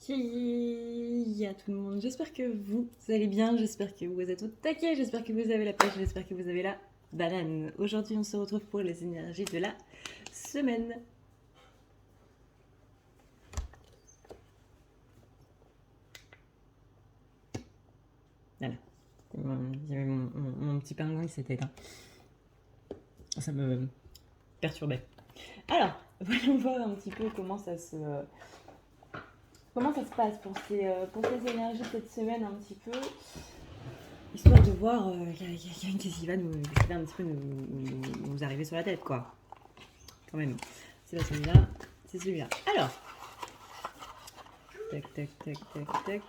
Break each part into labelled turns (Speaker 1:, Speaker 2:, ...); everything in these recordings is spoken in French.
Speaker 1: À tout le monde, j'espère que vous allez bien, j'espère que vous êtes au taquet, j'espère que vous avez la pêche, j'espère que vous avez la banane. Aujourd'hui on se retrouve pour les énergies de la semaine. Voilà, il y avait mon petit pingouin qui s'était éteint. Ça me perturbait. Alors, voyons voir un petit peu comment ça se passe pour ces énergies cette semaine un petit peu, histoire de voir qu'est-ce qui va un petit peu nous arriver sur la tête, quoi. Quand même. C'est pas celui-là, c'est celui-là. Alors, tac, tac, tac, tac, tac.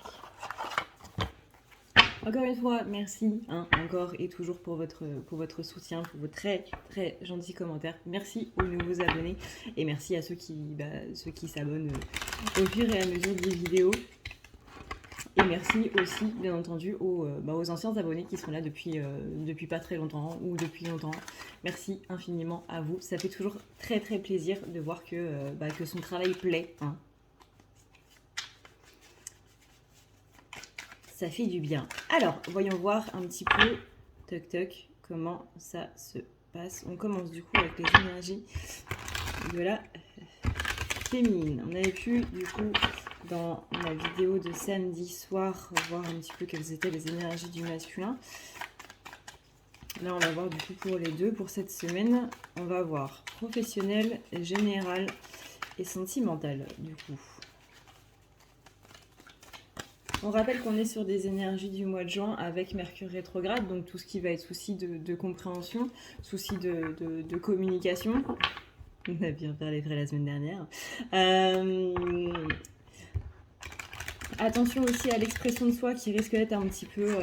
Speaker 1: Encore une fois, merci, encore et toujours pour votre soutien, pour vos très très gentils commentaires. Merci aux nouveaux abonnés et merci à ceux qui s'abonnent au fur et à mesure des vidéos. Et merci aussi, bien entendu, aux anciens abonnés qui sont là depuis pas très longtemps ou depuis longtemps. Merci infiniment à vous. Ça fait toujours très très plaisir de voir que son travail plaît. Ça fait du bien. Alors, voyons voir un petit peu, toc toc, comment ça se passe. On commence du coup avec les énergies de la féminine. On avait pu du coup dans la vidéo de samedi soir voir un petit peu quelles étaient les énergies du masculin. Là on va voir du coup pour les deux pour cette semaine. On va voir professionnel, général et sentimental du coup. On rappelle qu'on est sur des énergies du mois de juin avec Mercure rétrograde, donc tout ce qui va être souci de compréhension, souci de communication. On a bien parlé vrai la semaine dernière. Attention aussi à l'expression de soi qui risque d'être un petit peu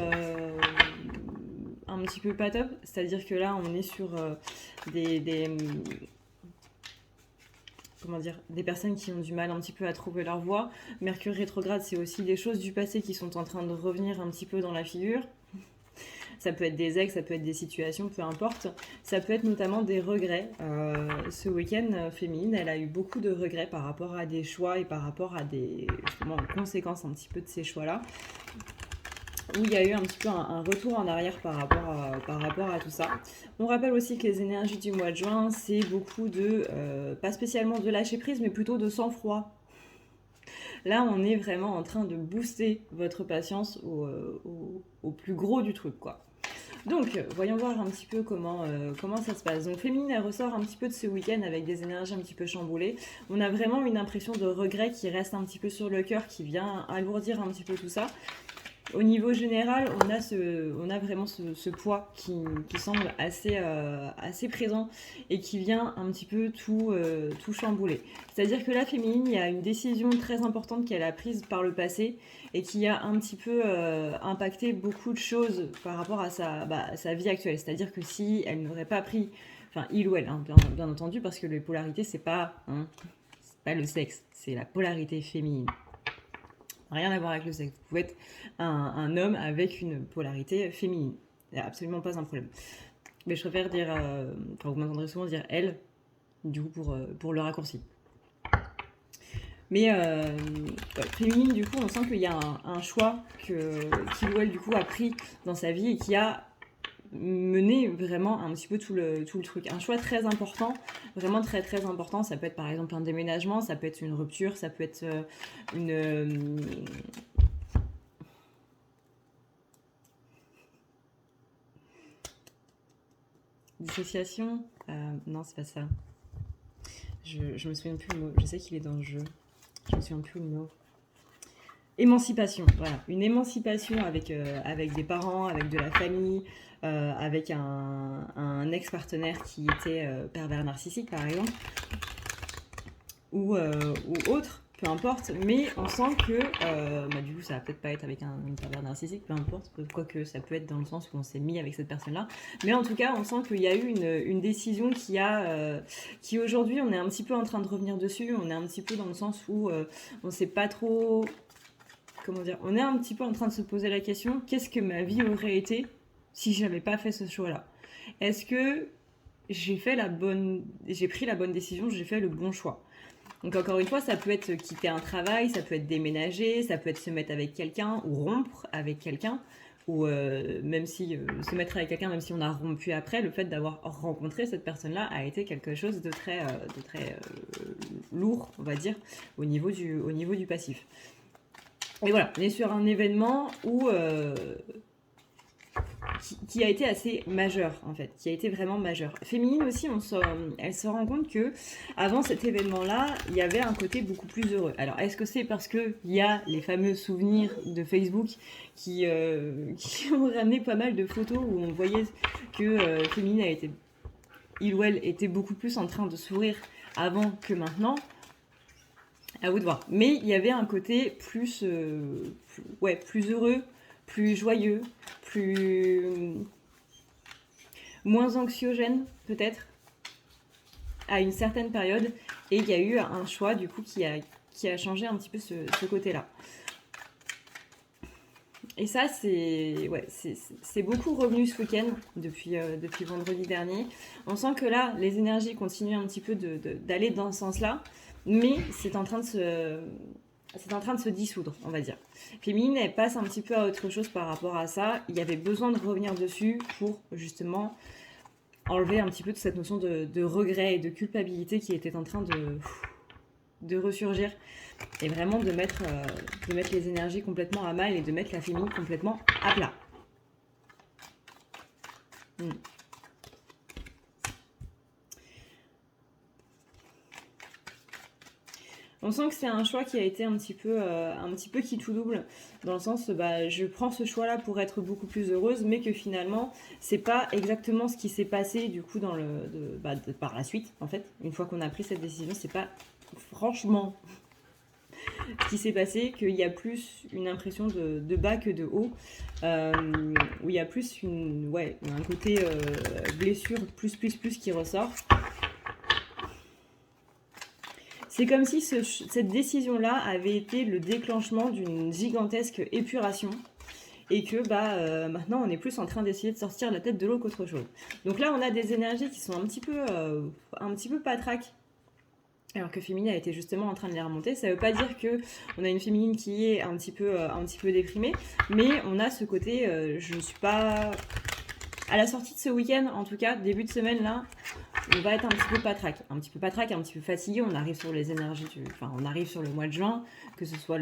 Speaker 1: pas top. C'est-à-dire que là, on est sur des personnes qui ont du mal un petit peu à trouver leur voie. Mercure rétrograde, c'est aussi des choses du passé qui sont en train de revenir un petit peu dans la figure. Ça peut être des ex, ça peut être des situations, peu importe. Ça peut être notamment des regrets. Ce week-end, Féminine, elle a eu beaucoup de regrets par rapport à des choix et par rapport à des conséquences un petit peu de ces choix-là. Où il y a eu un petit peu un retour en arrière par rapport à tout ça. On rappelle aussi que les énergies du mois de juin, c'est beaucoup de, pas spécialement de lâcher prise, mais plutôt de sang-froid. Là, on est vraiment en train de booster votre patience au plus gros du truc, quoi. Donc, voyons voir un petit peu comment ça se passe. Donc, Féminine, elle ressort un petit peu de ce week-end avec des énergies un petit peu chamboulées. On a vraiment une impression de regret qui reste un petit peu sur le cœur, qui vient alourdir un petit peu tout ça. Au niveau général, on a vraiment ce poids qui semble assez présent et qui vient un petit peu tout chambouler. C'est-à-dire que la Féminine, il y a une décision très importante qu'elle a prise par le passé et qui a un petit peu impacté beaucoup de choses par rapport à sa vie actuelle. C'est-à-dire que si elle n'aurait pas pris, enfin il ou elle, bien entendu, parce que les polarités, c'est pas le sexe, c'est la polarité féminine. Rien à voir avec le sexe. Vous pouvez être un homme avec une polarité féminine. Il n'y a absolument pas un problème. Mais je préfère dire, vous m'entendrez souvent dire elle, du coup pour le raccourci. Mais féminine, du coup, on sent qu'il y a un choix qu'il ou elle, du coup, a pris dans sa vie et qui a mené vraiment un petit peu tout le truc. Un choix très important, vraiment très très important. Ça peut être par exemple un déménagement, ça peut être une rupture, ça peut être une dissociation. Non, c'est pas ça. Je me souviens plus le mot. Je sais qu'il est dans le jeu. Je me souviens plus le mot. Émancipation, voilà. Une émancipation avec des parents, avec de la famille, avec un ex-partenaire qui était pervers narcissique, par exemple, ou autre, peu importe. Mais on sent que, du coup, ça va peut-être pas être avec un pervers narcissique, peu importe, quoique ça peut être dans le sens où on s'est mis avec cette personne-là. Mais en tout cas, on sent qu'il y a eu une décision qui aujourd'hui, on est un petit peu en train de revenir dessus. On est un petit peu dans le sens où on sait pas trop... Comment dire, on est un petit peu en train de se poser la question, qu'est-ce que ma vie aurait été si j'avais pas fait ce choix-là? Est-ce que j'ai pris la bonne décision, j'ai fait le bon choix? Donc encore une fois, ça peut être quitter un travail, ça peut être déménager, ça peut être se mettre avec quelqu'un ou rompre avec quelqu'un, ou même si se mettre avec quelqu'un, même si on a rompu après, le fait d'avoir rencontré cette personne-là a été quelque chose de très lourd, on va dire, au niveau du passif. Et voilà, on est sur un événement où qui a été assez majeur en fait, qui a été vraiment majeur. Féminine aussi, elle se rend compte que avant cet événement-là, il y avait un côté beaucoup plus heureux. Alors est-ce que c'est parce que il y a les fameux souvenirs de Facebook qui ont ramené pas mal de photos où on voyait que Féminine a été, il ou elle était beaucoup plus en train de sourire avant que maintenant. À vous de voir. Mais il y avait un côté plus heureux, plus joyeux, moins anxiogène peut-être à une certaine période, et il y a eu un choix du coup qui a changé un petit peu ce côté-là. Et ça, c'est beaucoup revenu ce week-end depuis vendredi dernier. On sent que là, les énergies continuent un petit peu d'aller dans ce sens-là, mais c'est en train de se dissoudre, on va dire. Féminine, elle passe un petit peu à autre chose par rapport à ça. Il y avait besoin de revenir dessus pour justement enlever un petit peu de cette notion de regret et de culpabilité qui était en train de ressurgir, et vraiment de mettre les énergies complètement à mal et de mettre la féminine complètement à plat. On sent que c'est un choix qui a été un petit peu qui tout double, dans le sens je prends ce choix-là pour être beaucoup plus heureuse, mais que finalement c'est pas exactement ce qui s'est passé du coup par la suite en fait. Une fois qu'on a pris cette décision, c'est pas franchement ce qui s'est passé, qu'il y a plus une impression de bas que de haut, où il y a plus un côté blessure plus qui ressort. C'est comme si cette décision-là avait été le déclenchement d'une gigantesque épuration, et que maintenant on est plus en train d'essayer de sortir la tête de l'eau qu'autre chose. Donc là on a des énergies qui sont un petit peu patraques, alors que Féminine a été justement en train de les remonter. Ça veut pas dire que on a une Féminine qui est un petit peu déprimée, mais on a ce côté je ne suis pas à la sortie de ce week-end, en tout cas début de semaine là, on va être un petit peu patraque, un petit peu fatigué. On arrive sur les énergies on arrive sur le mois de juin, que ce soit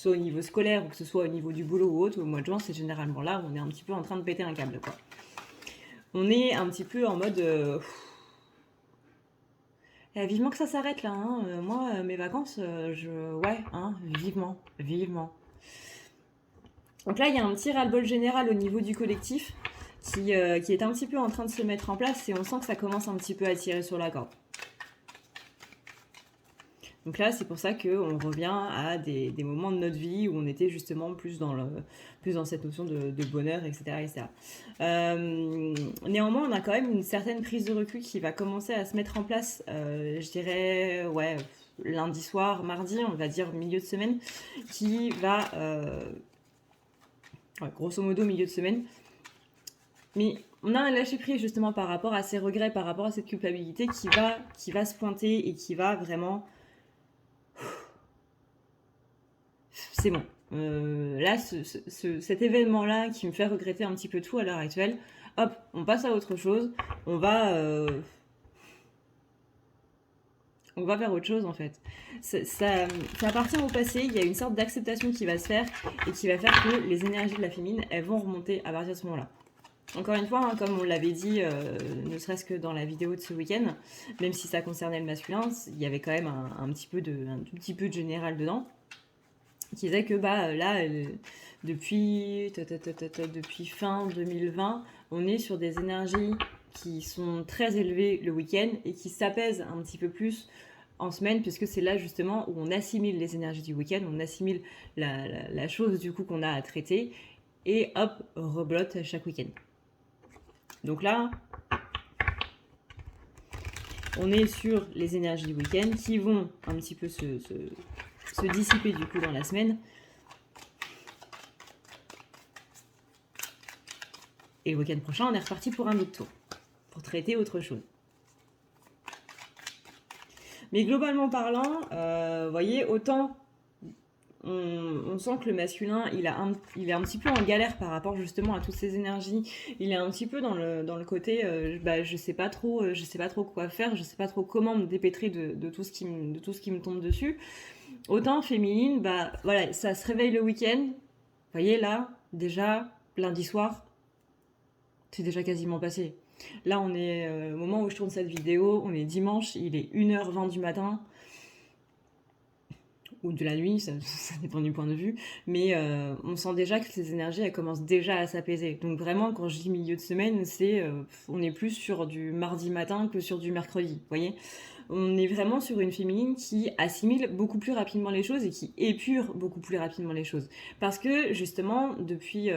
Speaker 1: au niveau scolaire ou que ce soit au niveau du boulot ou autre. Au mois de juin, c'est généralement là où on est un petit peu en train de péter un câble, quoi. On est un petit peu en mode vivement que ça s'arrête là, hein. Moi mes vacances vivement. Donc là il y a un petit ras-le-bol général au niveau du collectif qui est un petit peu en train de se mettre en place, et on sent que ça commence un petit peu à tirer sur la corde. Donc là, c'est pour ça qu'on revient à des moments de notre vie où on était justement plus dans cette notion de bonheur, etc. Néanmoins, on a quand même une certaine prise de recul qui va commencer à se mettre en place, je dirais, lundi soir, mardi, on va dire milieu de semaine, qui va, grosso modo milieu de semaine. Mais on a un lâcher-prise justement par rapport à ces regrets, par rapport à cette culpabilité qui va se pointer et qui va vraiment... C'est bon. Là, cet événement-là qui me fait regretter un petit peu tout à l'heure actuelle, hop, on passe à autre chose. On va vers autre chose en fait. Ça appartient au passé. Il y a une sorte d'acceptation qui va se faire et qui va faire que les énergies de la féminine, elles vont remonter à partir de ce moment-là. Encore une fois, comme on l'avait dit, ne serait-ce que dans la vidéo de ce week-end, même si ça concernait le masculin, il y avait quand même un tout petit peu de général dedans, qui disait que là, depuis fin 2020, on est sur des énergies qui sont très élevées le week-end et qui s'apaisent un petit peu plus en semaine, puisque c'est là justement où on assimile les énergies du week-end, on assimile la chose du coup qu'on a à traiter, et hop, reblotte chaque week-end. Donc là, on est sur les énergies du week-end qui vont un petit peu se dissiper du coup dans la semaine. Et le week-end prochain, on est reparti pour un autre tour, pour traiter autre chose. Mais globalement parlant, vous voyez, autant on sent que le masculin, il est un petit peu en galère par rapport justement à toutes ces énergies. Il est un petit peu dans le côté, je sais pas trop quoi faire, je sais pas trop comment me dépêtrer de tout ce qui me tombe dessus. Autant féminine, bah voilà, ça se réveille le week-end. Vous voyez là, déjà lundi soir, c'est déjà quasiment passé. Là, on est au moment où je tourne cette vidéo, on est dimanche, il est 1h20 du matin. Ou de la nuit, ça dépend du point de vue, mais on sent déjà que ces énergies, elles commencent déjà à s'apaiser. Donc vraiment, quand je dis milieu de semaine, on est plus sur du mardi matin que sur du mercredi, vous voyez. On est vraiment sur une féminine qui assimile beaucoup plus rapidement les choses et qui épure beaucoup plus rapidement les choses. Parce que justement, depuis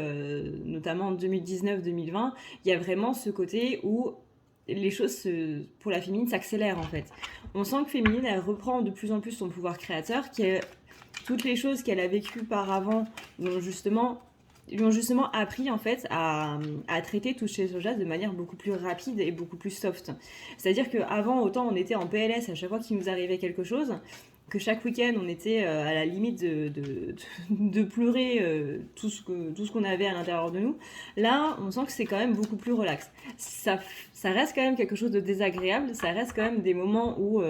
Speaker 1: notamment 2019-2020, il y a vraiment ce côté où les choses pour la féminine s'accélèrent en fait. On sent que féminine, elle reprend de plus en plus son pouvoir créateur, toutes les choses qu'elle a vécues par avant lui ont justement appris en fait à traiter toutes ces choses-là de manière beaucoup plus rapide et beaucoup plus soft. C'est-à-dire qu'avant, autant on était en PLS à chaque fois qu'il nous arrivait quelque chose, que chaque week-end on était à la limite de pleurer tout ce qu'on avait à l'intérieur de nous. Là, on sent que c'est quand même beaucoup plus relax. Ça reste quand même quelque chose de désagréable, ça reste quand même des moments où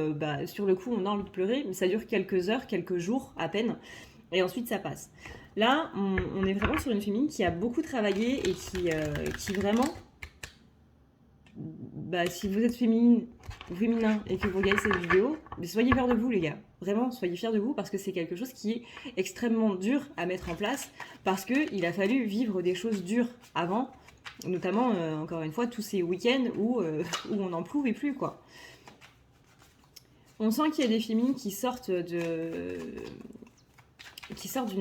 Speaker 1: sur le coup on a envie de pleurer, mais ça dure quelques heures, quelques jours à peine, et ensuite ça passe. Là, on est vraiment sur une féminine qui a beaucoup travaillé et qui vraiment, si vous êtes féminine ou féminin et que vous regardez cette vidéo, soyez fiers de vous les gars. Vraiment, soyez fiers de vous parce que c'est quelque chose qui est extrêmement dur à mettre en place parce qu'il a fallu vivre des choses dures avant, notamment, encore une fois, tous ces week-ends où on n'en pouvait plus, quoi. On sent qu'il y a des féminines qui sortent d'une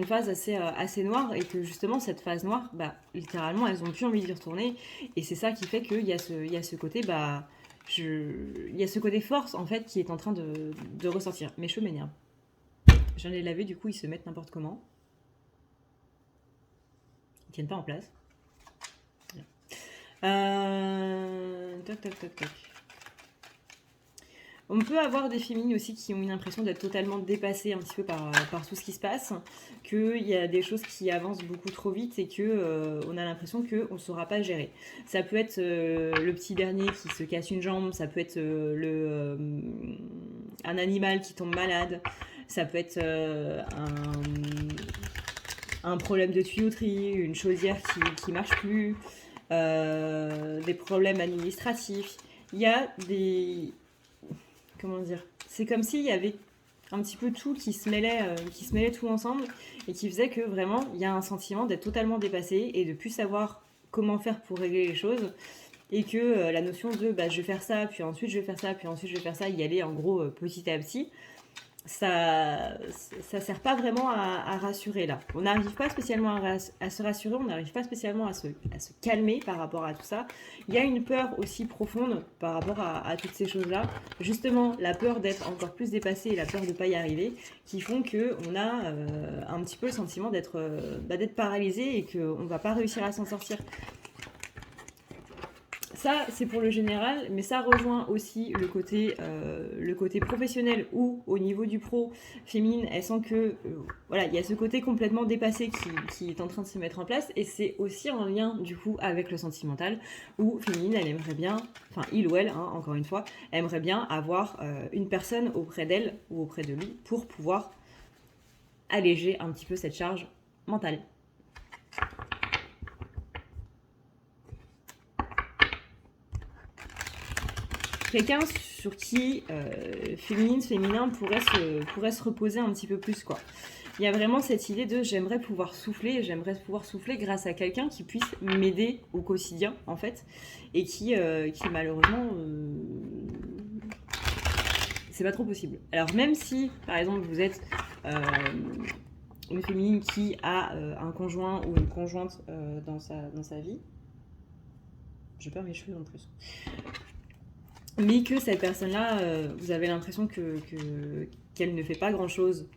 Speaker 1: phase assez noire et que justement cette phase noire, littéralement elles ont plus envie d'y retourner et c'est ça qui fait qu'il y a ce côté il y a ce côté force en fait qui est en train de ressortir. Mes cheveux m'énervent. Je viens de les laver, du coup ils se mettent n'importe comment. Ils tiennent pas en place. Toc. On peut avoir des féminines aussi qui ont une impression d'être totalement dépassées un petit peu par tout ce qui se passe, qu'il y a des choses qui avancent beaucoup trop vite et qu'on a l'impression qu'on ne saura pas gérer. Ça peut être le petit dernier qui se casse une jambe, ça peut être un animal qui tombe malade, ça peut être un problème de tuyauterie, une chaudière qui marche plus, des problèmes administratifs. Il y a des... Comment dire ? C'est comme s'il y avait un petit peu tout qui se mêlait tout ensemble et qui faisait que vraiment il y a un sentiment d'être totalement dépassé et de plus savoir comment faire pour régler les choses et que la notion de je vais faire ça, puis ensuite je vais faire ça, puis ensuite je vais faire ça, y aller en gros petit à petit, ça sert pas vraiment à rassurer là. On n'arrive pas spécialement à se rassurer, on n'arrive pas spécialement à se calmer par rapport à tout ça. Il y a une peur aussi profonde par rapport à toutes ces choses-là. Justement, la peur d'être encore plus dépassé et la peur de ne pas y arriver qui font qu'on a un petit peu le sentiment d'être paralysé et qu'on ne va pas réussir à s'en sortir. Ça, c'est pour le général, mais ça rejoint aussi le côté professionnel où, au niveau du pro, féminine, elle sent que, il y a ce côté complètement dépassé qui est en train de se mettre en place, et c'est aussi en lien, du coup, avec le sentimental, où féminine, elle aimerait bien, enfin, il ou elle, encore une fois, aimerait bien avoir une personne auprès d'elle ou auprès de lui pour pouvoir alléger un petit peu cette charge mentale. Quelqu'un sur qui féminin pourrait se reposer un petit peu plus, quoi. Il y a vraiment cette idée de j'aimerais pouvoir souffler grâce à quelqu'un qui puisse m'aider au quotidien, en fait, et qui malheureusement, c'est pas trop possible. Alors même si, par exemple, vous êtes une féminine qui a un conjoint ou une conjointe dans sa vie, je perds mes cheveux en plus. Mais que cette personne-là, vous avez l'impression qu'elle ne fait pas grand-chose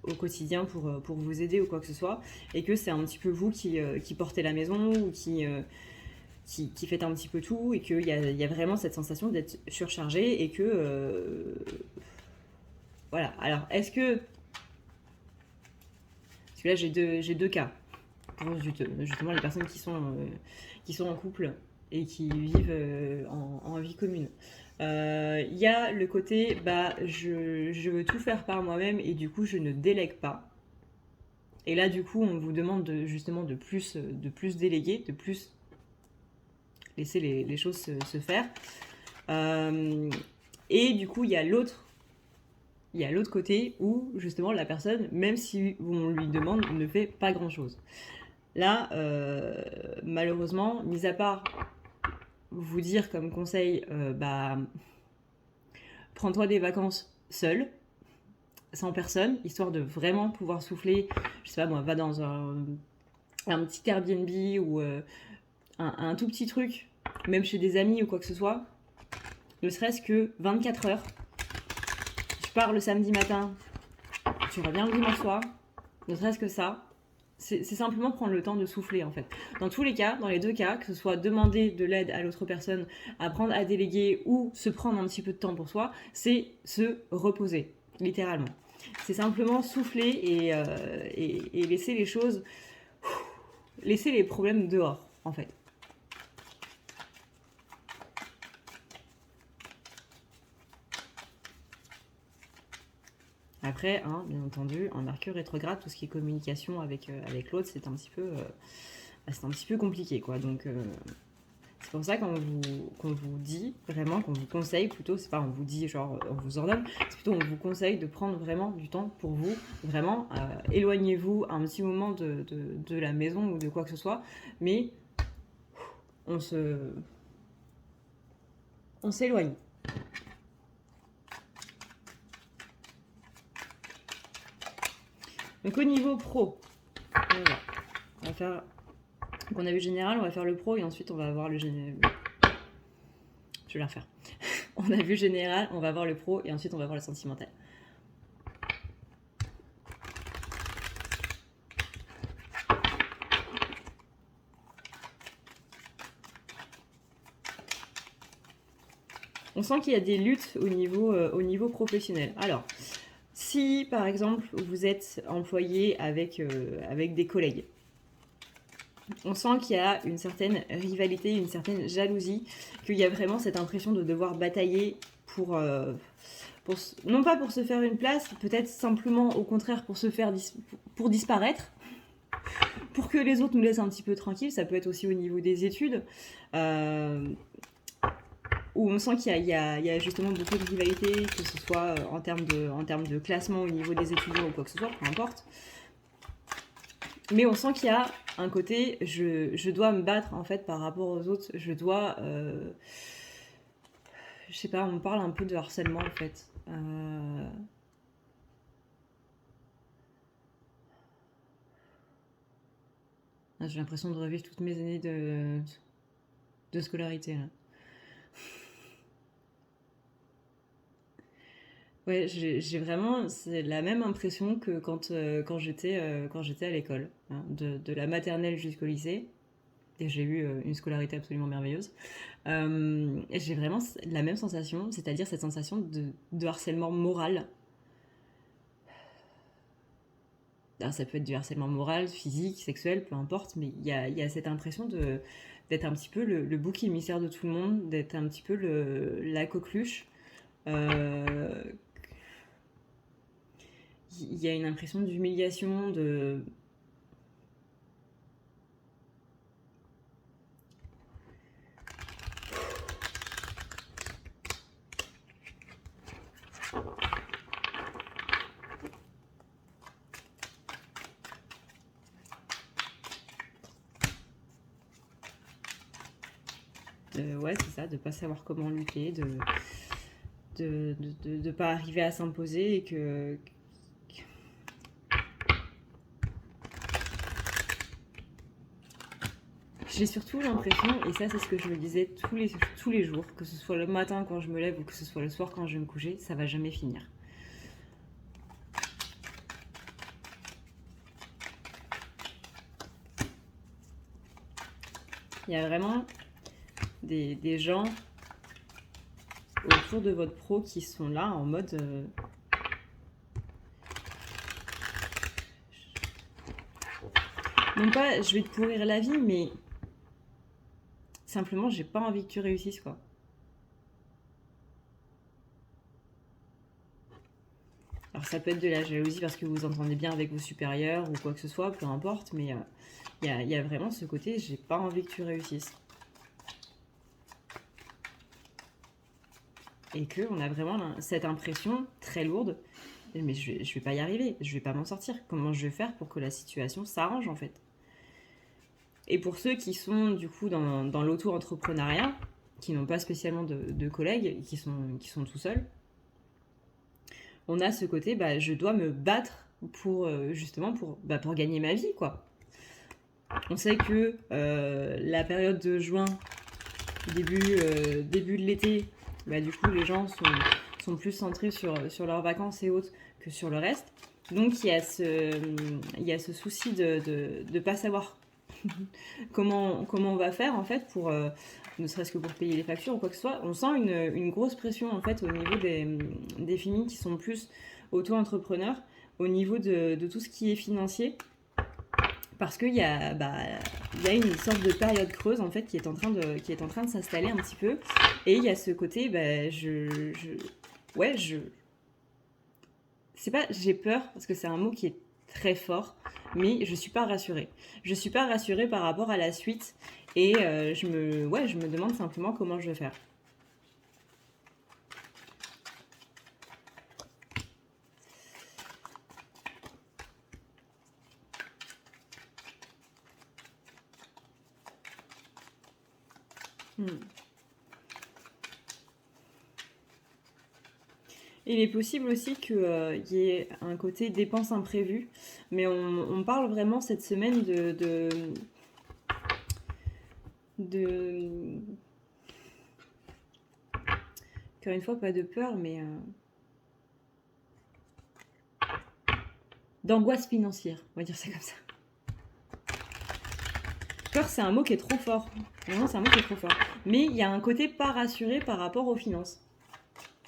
Speaker 1: au quotidien pour vous aider ou quoi que ce soit, et que c'est un petit peu vous qui portez la maison ou qui faites un petit peu tout, et qu'il y a vraiment cette sensation d'être surchargé et que Voilà. Alors, est-ce que... Parce que là, j'ai deux cas. Pour justement les personnes qui sont en couple et qui vivent en vie commune. Il y a le côté, bah, je veux tout faire par moi-même et du coup, je ne délègue pas. Et là, du coup, on vous demande justement de plus déléguer, de plus laisser les choses se faire. Et du coup, il y a l'autre côté où justement la personne, même si on lui demande, ne fait pas grand-chose. Là, malheureusement, mis à part vous dire comme conseil, bah, prends-toi des vacances seul, sans personne, histoire de vraiment pouvoir souffler. Je sais pas moi, va dans un petit Airbnb ou un tout petit truc, même chez des amis ou quoi que ce soit, ne serait-ce que 24 heures. Tu pars le samedi matin, tu reviens le dimanche soir, ne serait-ce que ça. C'est simplement prendre le temps de souffler en fait. Dans tous les cas, dans les deux cas, que ce soit demander de l'aide à l'autre personne, apprendre à déléguer ou se prendre un petit peu de temps pour soi, c'est se reposer, littéralement. C'est simplement souffler et laisser les choses, laisser les problèmes dehors en fait. Après, hein, bien entendu, en Mercure rétrograde, tout ce qui est communication avec l'autre, c'est un petit peu compliqué, quoi. Donc, c'est pour ça qu'on vous dit vraiment, qu'on vous conseille plutôt, c'est pas on vous dit genre on vous ordonne, c'est plutôt on vous conseille de prendre vraiment du temps pour vous, vraiment éloignez-vous un petit moment de la maison ou de quoi que ce soit, mais on s'éloigne. Donc au niveau pro, on va faire... Donc on a vu général, on va faire le pro et ensuite on va voir le général. Je vais la refaire. On a vu général, on va voir le pro et ensuite on va voir le sentimental. On sent qu'il y a des luttes au niveau professionnel. Alors, si par exemple vous êtes employé avec des collègues, on sent qu'il y a une certaine rivalité, une certaine jalousie, qu'il y a vraiment cette impression de devoir batailler pour non pas pour se faire une place, peut-être simplement au contraire pour se faire pour disparaître, pour que les autres nous laissent un petit peu tranquilles. Ça peut être aussi au niveau des études. Où on sent qu'il y a justement beaucoup de rivalité, que ce soit en termes de classement au niveau des étudiants ou quoi que ce soit, peu importe. Mais on sent qu'il y a un côté, je dois me battre en fait par rapport aux autres, je dois... je sais pas, on parle un peu de harcèlement en fait. J'ai l'impression de revivre toutes mes années de scolarité là. Ouais, j'ai vraiment la même impression que quand j'étais à l'école, hein, de la maternelle jusqu'au lycée. Et j'ai eu une scolarité absolument merveilleuse. Et j'ai vraiment la même sensation, c'est-à-dire cette sensation de harcèlement moral. Alors, ça peut être du harcèlement moral, physique, sexuel, peu importe, mais il y a cette impression d'être un petit peu le bouc émissaire de tout le monde, d'être un petit peu la coqueluche. Il y a une impression d'humiliation, de... ouais, c'est ça, de pas savoir comment lutter, de pas arriver à s'imposer et que... J'ai surtout l'impression, et ça c'est ce que je me disais tous les jours, que ce soit le matin quand je me lève ou que ce soit le soir quand je vais me coucher, ça va jamais finir. Il y a vraiment des gens autour de votre pro qui sont là en mode Non pas je vais te pourrir la vie, mais simplement j'ai pas envie que tu réussisses, quoi. Alors ça peut être de la jalousie parce que vous vous entendez bien avec vos supérieurs ou quoi que ce soit, peu importe, mais y a vraiment ce côté, j'ai pas envie que tu réussisses. Et qu'on a vraiment cette impression très lourde, mais je vais pas y arriver, je vais pas m'en sortir. Comment je vais faire pour que la situation s'arrange en fait? Et pour ceux qui sont du coup dans l'auto-entrepreneuriat, qui n'ont pas spécialement de collègues, qui sont tout seuls, on a ce côté, bah, je dois me battre pour justement pour gagner ma vie, quoi. On sait que la période de juin, début de l'été, bah, du coup les gens sont plus centrés sur leurs vacances et autres que sur le reste. Donc il y a ce souci de ne pas savoir comment on va faire en fait pour ne serait-ce que pour payer les factures ou quoi que ce soit. On sent une grosse pression en fait au niveau des filles qui sont plus auto-entrepreneurs, au niveau de tout ce qui est financier, parce qu'il y a une sorte de période creuse en fait qui est en train de s'installer un petit peu, et il y a ce côté c'est pas j'ai peur parce que c'est un mot qui est très fort, mais je suis pas rassurée. Je suis pas rassurée par rapport à la suite, et je me demande simplement comment je vais faire. Il est possible aussi qu'il y ait un côté dépenses imprévues, mais on parle vraiment cette semaine de encore une fois, pas de peur, mais d'angoisse financière, on va dire ça comme ça. Peur, c'est un mot qui est trop fort. Vraiment, c'est un mot qui est trop fort. Mais il y a un côté pas rassuré par rapport aux finances.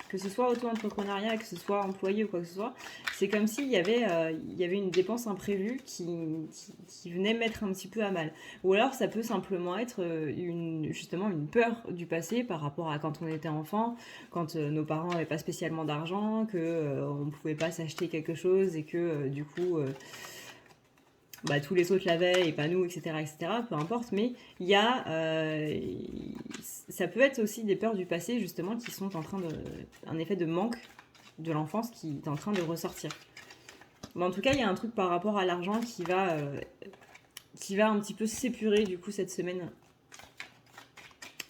Speaker 1: Que ce soit auto-entrepreneuriat, que ce soit employé ou quoi que ce soit, c'est comme s'il y avait une dépense imprévue qui venait mettre un petit peu à mal. Ou alors ça peut simplement être justement une peur du passé par rapport à quand on était enfant, quand nos parents n'avaient pas spécialement d'argent, qu'on ne pouvait pas s'acheter quelque chose et que du coup... tous les autres l'avaient et pas nous, etc., peu importe, mais il y a... ça peut être aussi des peurs du passé, justement, qui sont en train de... un effet de manque de l'enfance qui est en train de ressortir. Mais en tout cas, il y a un truc par rapport à l'argent qui va un petit peu s'épurer, du coup, cette semaine.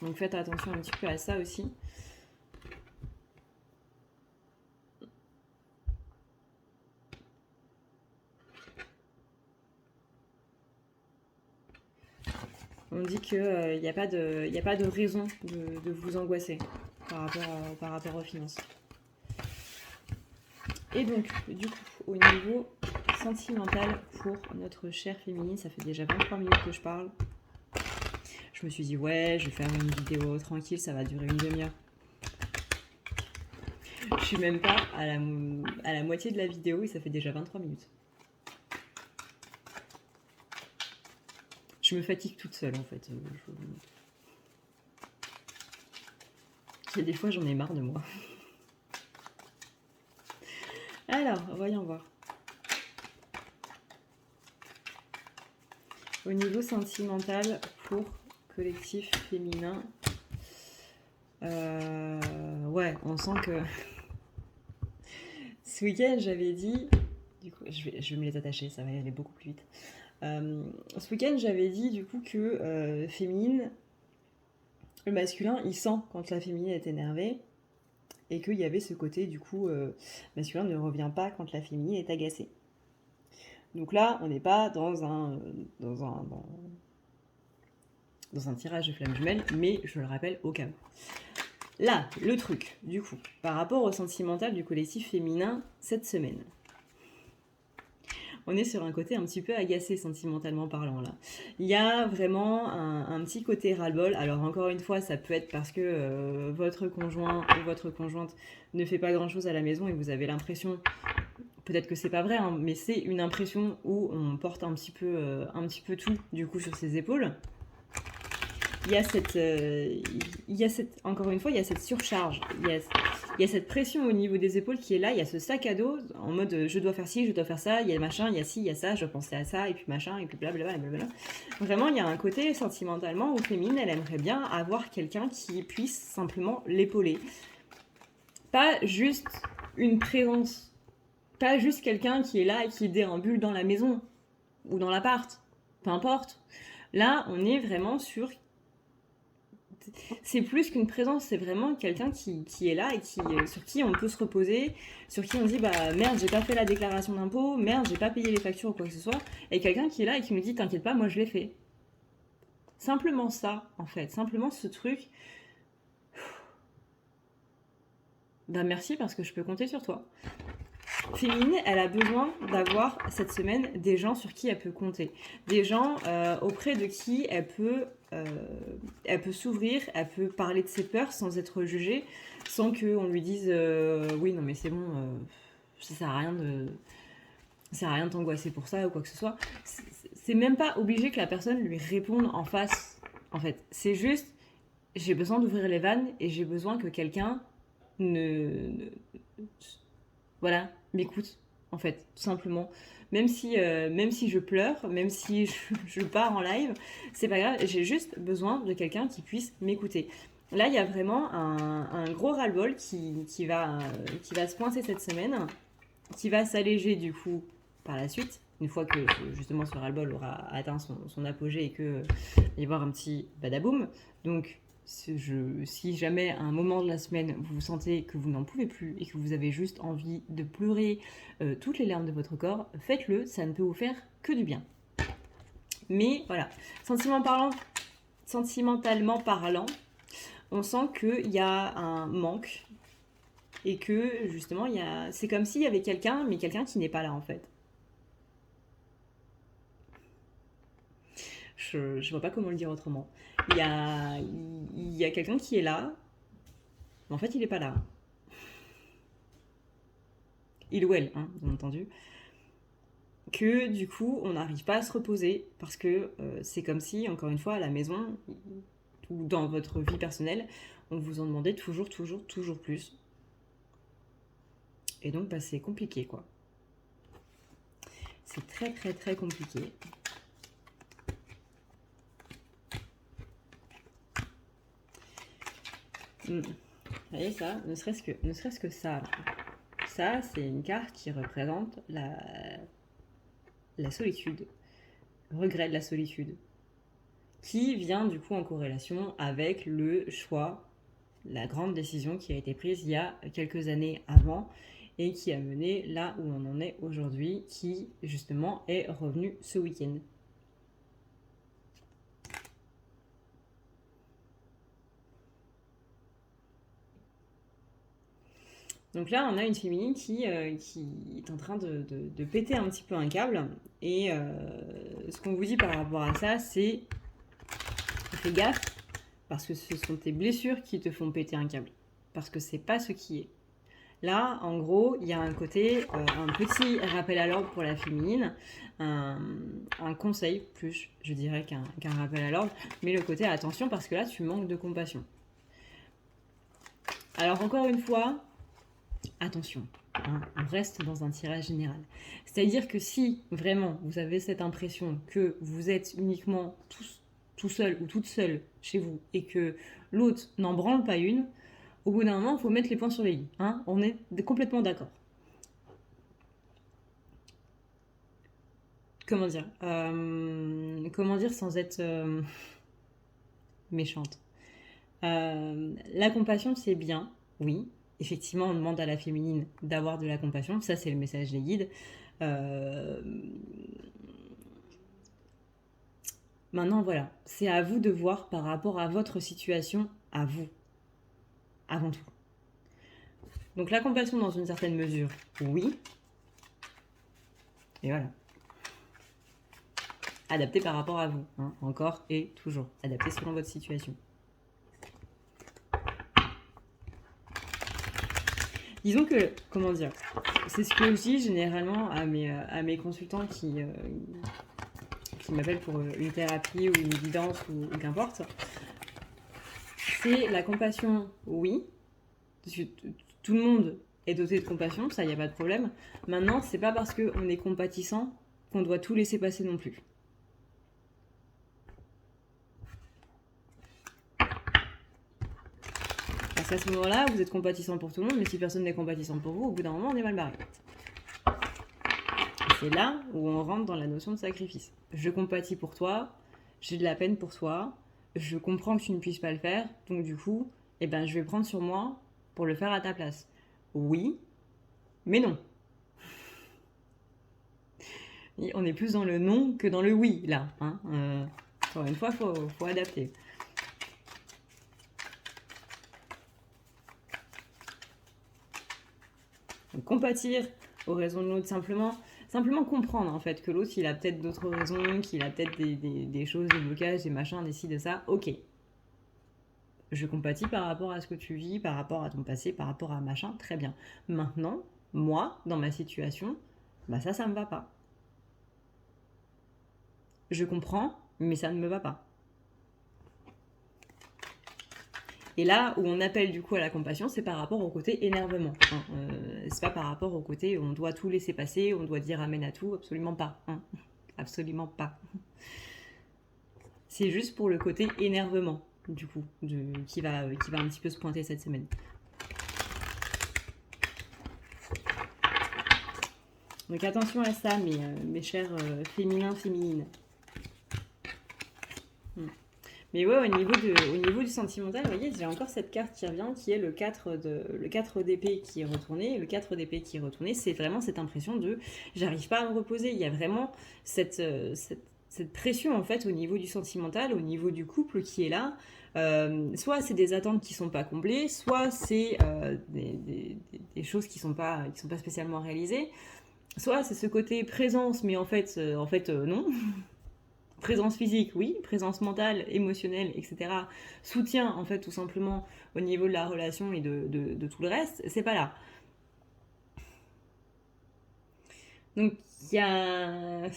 Speaker 1: Donc faites attention un petit peu à ça aussi. On dit qu'il n'y a pas de raison de vous angoisser par rapport aux finances. Et donc, du coup, au niveau sentimental pour notre chère féminine, ça fait déjà 23 minutes que je parle. Je me suis dit, ouais, je vais faire une vidéo tranquille, ça va durer une demi-heure. Je suis même pas à la moitié de la vidéo et ça fait déjà 23 minutes. Je me fatigue toute seule en fait. Et des fois j'en ai marre de moi. Alors, voyons voir. Au niveau sentimental pour collectif féminin, ouais, on sent que ce week-end j'avais dit, du coup je vais me les attacher, ça va aller beaucoup plus vite. Ce week-end j'avais dit du coup que féminine, le masculin il sent quand la féminine est énervée, et qu'il y avait ce côté du coup masculin ne revient pas quand la féminine est agacée. Donc là on n'est pas dans un tirage de flamme jumelle, mais je le rappelle au cas où. Là, le truc, du coup, par rapport au sentimental du collectif féminin cette semaine. On est sur un côté un petit peu agacé sentimentalement parlant là. Il y a vraiment un petit côté ras-le-bol. Alors encore une fois, ça peut être parce que votre conjoint ou votre conjointe ne fait pas grand-chose à la maison et vous avez l'impression, peut-être que c'est pas vrai, hein, mais c'est une impression où on porte un petit peu tout, du coup, sur ses épaules. Il y a encore une fois, il y a cette surcharge, il y a cette pression au niveau des épaules qui est là, il y a ce sac à dos en mode je dois faire ci, je dois faire ça, il y a machin, il y a ci, il y a ça, je dois penser à ça, et puis machin, et puis blablabla, blablabla. Vraiment, il y a un côté sentimentalement où Féminine, elle aimerait bien avoir quelqu'un qui puisse simplement l'épauler. Pas juste une présence, pas juste quelqu'un qui est là et qui déambule dans la maison, ou dans l'appart, peu importe. Là, on est vraiment sur... C'est plus qu'une présence, c'est vraiment quelqu'un qui est là et sur qui on peut se reposer, sur qui on dit bah merde, j'ai pas fait la déclaration d'impôt, merde, j'ai pas payé les factures ou quoi que ce soit, et quelqu'un qui est là et qui me dit t'inquiète pas, moi je l'ai fait. Simplement ça, en fait, simplement ce truc. Bah merci parce que je peux compter sur toi. Féminine, elle a besoin d'avoir cette semaine des gens sur qui elle peut compter, des gens auprès de qui elle peut s'ouvrir, elle peut parler de ses peurs sans être jugée, sans qu'on lui dise oui non mais c'est bon, ça sert à rien de t'angoisser pour ça ou quoi que ce soit. C'est même pas obligé que la personne lui réponde en face. En fait, c'est juste j'ai besoin d'ouvrir les vannes et j'ai besoin que quelqu'un voilà, m'écoute, en fait, tout simplement. Même si je pleure, même si je pars en live, c'est pas grave, j'ai juste besoin de quelqu'un qui puisse m'écouter. Là, il y a vraiment un gros ras-le-bol qui va se pointer cette semaine, qui va s'alléger du coup par la suite, une fois que justement ce ras-le-bol aura atteint son apogée et qu'il va y avoir un petit badaboum. Donc, si jamais à un moment de la semaine vous sentez que vous n'en pouvez plus et que vous avez juste envie de pleurer toutes les larmes de votre corps, faites-le, ça ne peut vous faire que du bien. Mais voilà, sentimentalement parlant, on sent qu'il y a un manque et que justement c'est comme s'il y avait quelqu'un, mais quelqu'un qui n'est pas là en fait. Je vois pas comment le dire autrement. Il y a quelqu'un qui est là, mais en fait il est pas là. Il ou elle, hein, bien entendu. Que du coup on n'arrive pas à se reposer parce que c'est comme si, encore une fois, à la maison ou dans votre vie personnelle, on vous en demandait toujours plus. Et donc bah, c'est compliqué quoi. C'est très compliqué. Vous voyez ça, ne serait-ce que ça. Ça, c'est une carte qui représente la solitude, le regret de la solitude, qui vient du coup en corrélation avec le choix, la grande décision qui a été prise il y a quelques années avant et qui a mené là où on en est aujourd'hui, qui justement est revenu ce week-end. Donc là, on a une féminine qui est en train de péter un petit peu un câble. Et ce qu'on vous dit par rapport à ça, c'est fais gaffe, parce que ce sont tes blessures qui te font péter un câble. Parce que c'est pas ce qui est. Là, en gros, il y a un côté, un petit rappel à l'ordre pour la féminine, un conseil plus, je dirais, qu'un rappel à l'ordre, mais le côté attention parce que là, tu manques de compassion. Alors encore une fois, attention, hein, on reste dans un tirage général. C'est-à-dire que si vraiment vous avez cette impression que vous êtes uniquement tout seul ou toute seule chez vous et que l'autre n'en branle pas une, au bout d'un moment, il faut mettre les points sur les i. Hein, on est complètement d'accord. Comment dire sans être méchante. La compassion, c'est bien, oui. Effectivement, on demande à la féminine d'avoir de la compassion. Ça, c'est le message des guides. Maintenant, voilà. C'est à vous de voir par rapport à votre situation, à vous. Avant tout. Donc la compassion dans une certaine mesure, oui. Et voilà. Adapté par rapport à vous. Hein, encore et toujours. Adapté selon votre situation. Disons que, comment dire, c'est ce que je dis généralement à mes consultants qui m'appellent pour une thérapie ou une guidance ou qu'importe. C'est la compassion, oui. Parce que tout le monde est doté de compassion, ça, il n'y a pas de problème. Maintenant, c'est pas parce qu'on est compatissant qu'on doit tout laisser passer non plus. Parce qu'à ce moment-là, vous êtes compatissant pour tout le monde, mais si personne n'est compatissant pour vous, au bout d'un moment, on est mal barré. C'est là où on rentre dans la notion de sacrifice. Je compatis pour toi, j'ai de la peine pour toi, je comprends que tu ne puisses pas le faire, donc du coup, je vais prendre sur moi pour le faire à ta place. Oui, mais non. Et on est plus dans le non que dans le oui, là. Hein. Encore une fois, faut adapter. Donc, compatir aux raisons de l'autre, simplement comprendre en fait que l'autre il a peut-être d'autres raisons, qu'il a peut-être des choses, des blocages, des machins, des ci, de ça. Ok. Je compatis par rapport à ce que tu vis, par rapport à ton passé, par rapport à machin, très bien. Maintenant, moi, dans ma situation, ça me va pas. Je comprends, mais ça ne me va pas. Et là où on appelle du coup à la compassion, c'est par rapport au côté énervement. Hein. C'est pas par rapport au côté où on doit tout laisser passer, on doit dire amen à tout, absolument pas. Hein. Absolument pas. C'est juste pour le côté énervement, du coup, qui va un petit peu se pointer cette semaine. Donc attention à ça, mes chers féminins, féminines. Mais ouais, au niveau du sentimental, vous voyez, j'ai encore cette carte qui revient, qui est le 4 d'épée qui est retourné. Le 4 d'épée qui est retourné, c'est vraiment cette impression de j'arrive pas à me reposer. Il y a vraiment cette pression en fait au niveau du sentimental, au niveau du couple qui est là. Soit c'est des attentes qui sont pas comblées, soit c'est des choses qui sont pas spécialement réalisées, soit c'est ce côté présence, mais en fait non. Présence physique, oui. Présence mentale, émotionnelle, etc. Soutien, en fait, tout simplement, au niveau de la relation et de tout le reste, c'est pas là. Donc, il y a...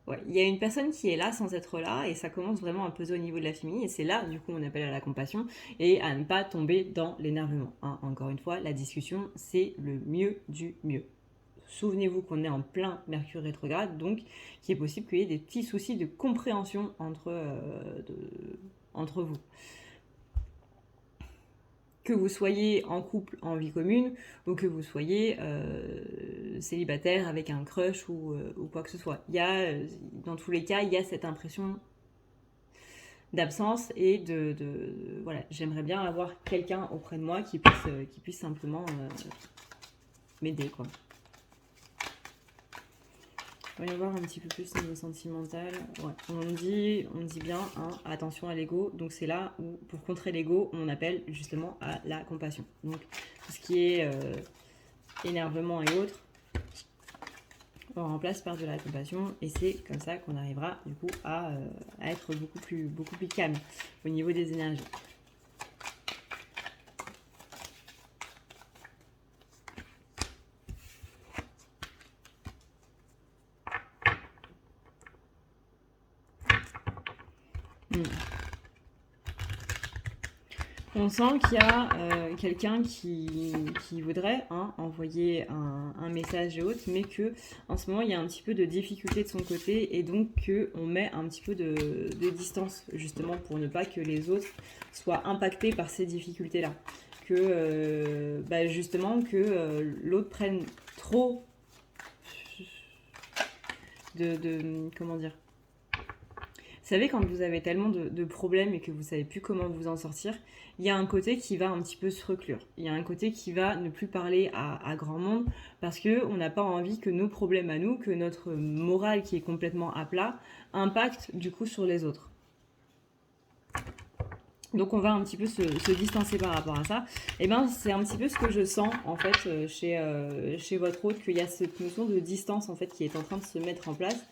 Speaker 1: Ouais, il y a une personne qui est là sans être là, et ça commence vraiment à peser au niveau de la famille, et c'est là, du coup, on appelle à la compassion, et à ne pas tomber dans l'énervement. Hein. Encore une fois, la discussion, c'est le mieux du mieux. Souvenez-vous qu'on est en plein Mercure rétrograde, donc qu'il est possible qu'il y ait des petits soucis de compréhension entre vous. Que vous soyez en couple, en vie commune, ou que vous soyez célibataire avec un crush ou quoi que ce soit. Il y a, dans tous les cas, il y a cette impression d'absence et voilà, j'aimerais bien avoir quelqu'un auprès de moi qui puisse simplement m'aider, quoi. On va y voir un petit peu plus niveau sentimental. Ouais. On dit bien, hein, attention à l'ego. Donc c'est là où, pour contrer l'ego, on appelle justement à la compassion. Donc tout ce qui est énervement et autres, on remplace par de la compassion. Et c'est comme ça qu'on arrivera du coup à être beaucoup plus calme au niveau des énergies. On sent qu'il y a quelqu'un qui voudrait envoyer un message et autres, mais que en ce moment il y a un petit peu de difficulté de son côté et donc qu'on met un petit peu de distance justement pour ne pas que les autres soient impactés par ces difficultés-là. Que justement que l'autre prenne trop comment dire. Vous savez, quand vous avez tellement de problèmes et que vous savez plus comment vous en sortir, il y a un côté qui va un petit peu se reclure. Il y a un côté qui va ne plus parler à grand monde parce qu'on n'a pas envie que nos problèmes à nous, que notre morale qui est complètement à plat, impacte du coup sur les autres. Donc on va un petit peu se distancer par rapport à ça. Et c'est un petit peu ce que je sens en fait chez votre hôte, qu'il y a cette notion de distance en fait qui est en train de se mettre en place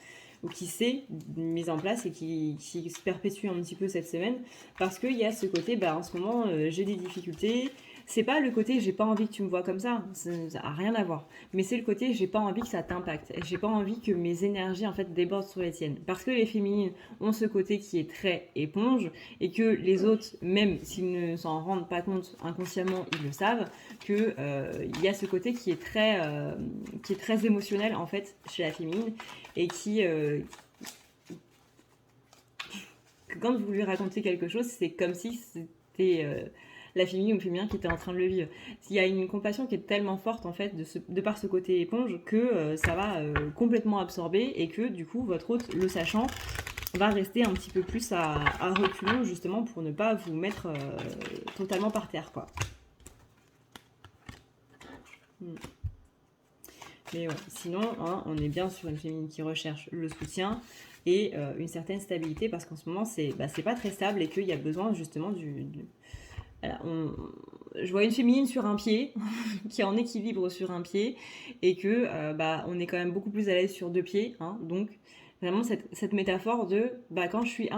Speaker 1: ou qui s'est mise en place et qui se perpétue un petit peu cette semaine parce qu'il y a ce côté, en ce moment j'ai des difficultés, C'est pas le côté j'ai pas envie que tu me vois comme ça a rien à voir. Mais c'est le côté j'ai pas envie que ça t'impacte. J'ai pas envie que mes énergies en fait débordent sur les tiennes. Parce que les féminines ont ce côté qui est très éponge et que les autres, même s'ils ne s'en rendent pas compte inconsciemment, ils le savent, que il y a ce côté qui est très émotionnel en fait chez la féminine et que quand vous lui racontez quelque chose, c'est comme si c'était la féminine ou le féminin qui était en train de le vivre. Il y a une compassion qui est tellement forte en fait de par ce côté éponge que ça va complètement absorber et que du coup votre hôte, le sachant, va rester un petit peu plus à reculons justement pour ne pas vous mettre totalement par terre quoi. Mais ouais, sinon, hein, on est bien sur une féminine qui recherche le soutien et une certaine stabilité parce qu'en ce moment, c'est pas très stable et qu'il y a besoin justement Voilà, je vois une féminine sur un pied, qui est en équilibre sur un pied et que on est quand même beaucoup plus à l'aise sur 2 pieds. Hein, donc, vraiment, cette métaphore de quand je suis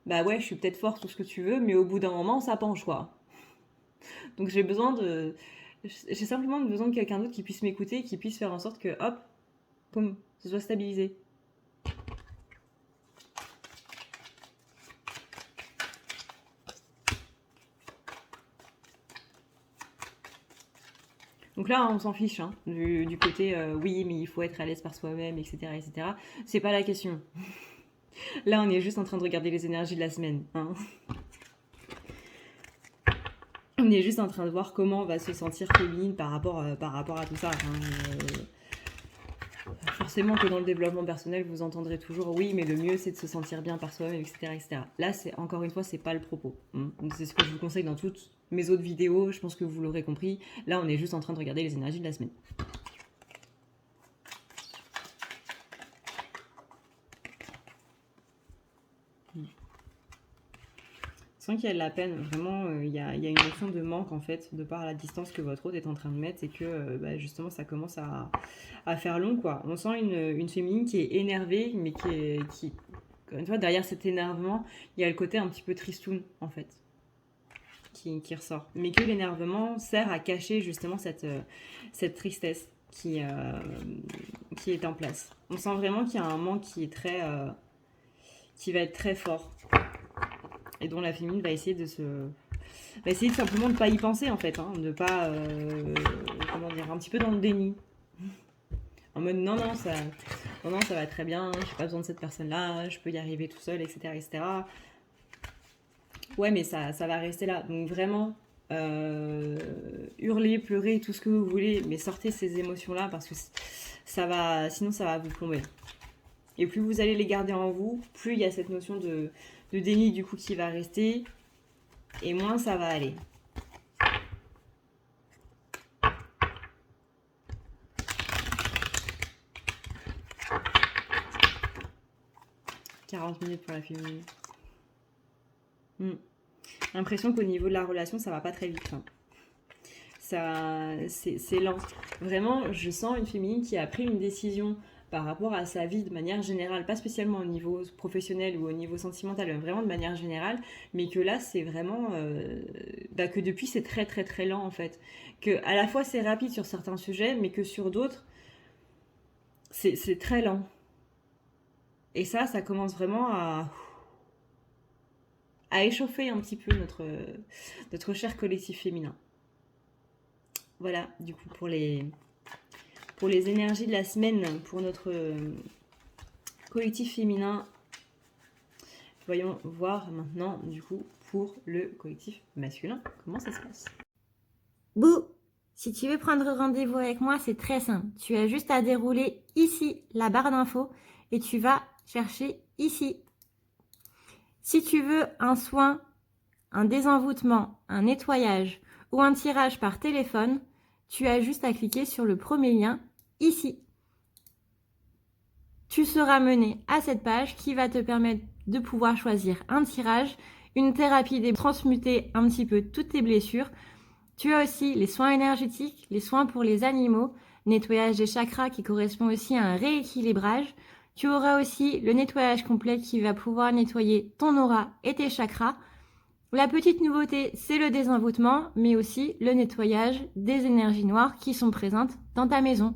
Speaker 1: ouais, je suis peut-être forte, tout ce que tu veux, mais au bout d'un moment, ça penche quoi. Donc, j'ai simplement besoin de quelqu'un d'autre qui puisse m'écouter, qui puisse faire en sorte que, hop, boum, ce soit stabilisé. Donc là, on s'en fiche hein, du côté oui, mais il faut être à l'aise par soi-même, etc., etc. C'est pas la question. Là, on est juste en train de regarder les énergies de la semaine. Hein. On est juste en train de voir comment on va se sentir féminine par rapport à tout ça. Hein. Forcément que dans le développement personnel, vous entendrez toujours oui, mais le mieux c'est de se sentir bien par soi-même, etc., etc. Là, c'est encore une fois, c'est pas le propos. Hein. C'est ce que je vous conseille dans toutes mes autres vidéos. Je pense que vous l'aurez compris. Là, on est juste en train de regarder les énergies de la semaine. Sans qu'il y ait de la peine, vraiment, il y a une notion de manque en fait, de par la distance que votre hôte est en train de mettre et que justement ça commence à faire long quoi. On sent une féminine qui est énervée, mais qui encore une fois, derrière cet énervement, il y a le côté un petit peu tristoun en fait, qui ressort. Mais que l'énervement sert à cacher justement cette tristesse qui est en place. On sent vraiment qu'il y a un manque qui va être très fort. Et dont la féminine va essayer de simplement de pas y penser en fait, hein, de pas un petit peu dans le déni, en mode non ça va très bien, j'ai pas besoin de cette personne là, je peux y arriver tout seul, etc. Ouais, mais ça va rester là. Donc vraiment hurler, pleurer, tout ce que vous voulez, mais sortez ces émotions là parce que sinon ça va vous plomber. Et plus vous allez les garder en vous, plus il y a cette notion de déni du coup qui va rester et moins ça va aller. « 40 minutes pour la féminine. L'impression qu'au niveau de la relation, ça va pas très vite. Hein. C'est lent. Vraiment, je sens une féminine qui a pris une décision par rapport à sa vie de manière générale, pas spécialement au niveau professionnel ou au niveau sentimental, vraiment de manière générale, mais que là c'est vraiment que depuis c'est très très très lent en fait, que à la fois c'est rapide sur certains sujets, mais que sur d'autres c'est très lent. Et ça commence vraiment à échauffer un petit peu notre cher collectif féminin. Voilà, du coup pour les énergies de la semaine, pour notre collectif féminin. Voyons voir maintenant, du coup, pour le collectif masculin, comment ça se passe.
Speaker 2: Bouh! Si tu veux prendre rendez-vous avec moi, c'est très simple. Tu as juste à dérouler ici la barre d'infos et tu vas chercher ici. Si tu veux un soin, un désenvoûtement, un nettoyage ou un tirage par téléphone, tu as juste à cliquer sur le premier lien ici. Tu seras mené à cette page qui va te permettre de pouvoir choisir un tirage, une thérapie transmuter un petit peu toutes tes blessures. Tu as aussi les soins énergétiques, les soins pour les animaux, nettoyage des chakras qui correspond aussi à un rééquilibrage. Tu auras aussi le nettoyage complet qui va pouvoir nettoyer ton aura et tes chakras. La petite nouveauté, c'est le désenvoûtement, mais aussi le nettoyage des énergies noires qui sont présentes dans ta maison.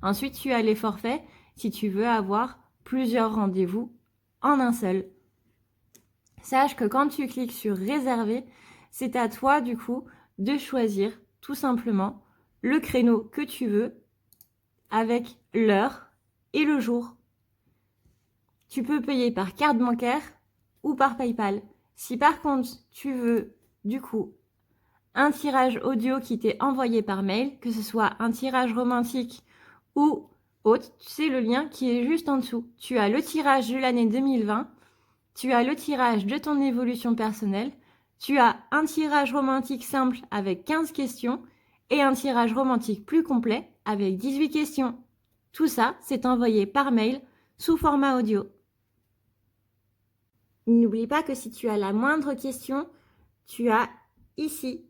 Speaker 2: Ensuite, tu as les forfaits si tu veux avoir plusieurs rendez-vous en un seul. Sache que quand tu cliques sur réserver, c'est à toi du coup de choisir tout simplement le créneau que tu veux avec l'heure et le jour. Tu peux payer par carte bancaire ou par PayPal. Si par contre tu veux du coup un tirage audio qui t'est envoyé par mail, que ce soit un tirage romantique ou autre, c'est le lien qui est juste en dessous. Tu as le tirage de l'année 2020, tu as le tirage de ton évolution personnelle, tu as un tirage romantique simple avec 15 questions et un tirage romantique plus complet avec 18 questions. Tout ça, c'est envoyé par mail sous format audio. N'oublie pas que si tu as la moindre question, tu as ici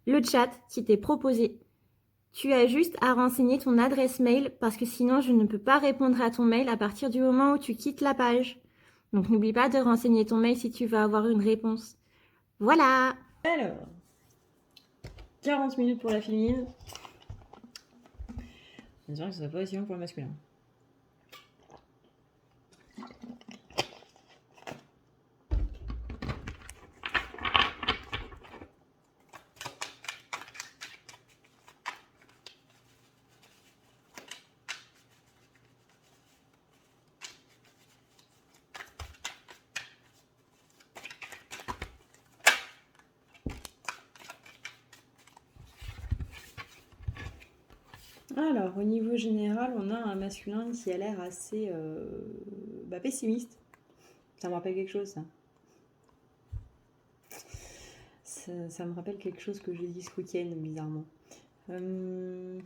Speaker 2: le chat qui t'est proposé. Tu as juste à renseigner ton adresse mail parce que sinon je ne peux pas répondre à ton mail à partir du moment où tu quittes la page. Donc n'oublie pas de renseigner ton mail si tu veux avoir une réponse. Voilà.
Speaker 1: Alors, 40 minutes pour la féminine. On dirait que ça va pas aussi long pour le masculin. Alors, au niveau général, on a un masculin qui a l'air assez pessimiste. Ça me rappelle quelque chose, ça. Ça me rappelle quelque chose que j'ai dit ce week-end, bizarrement. On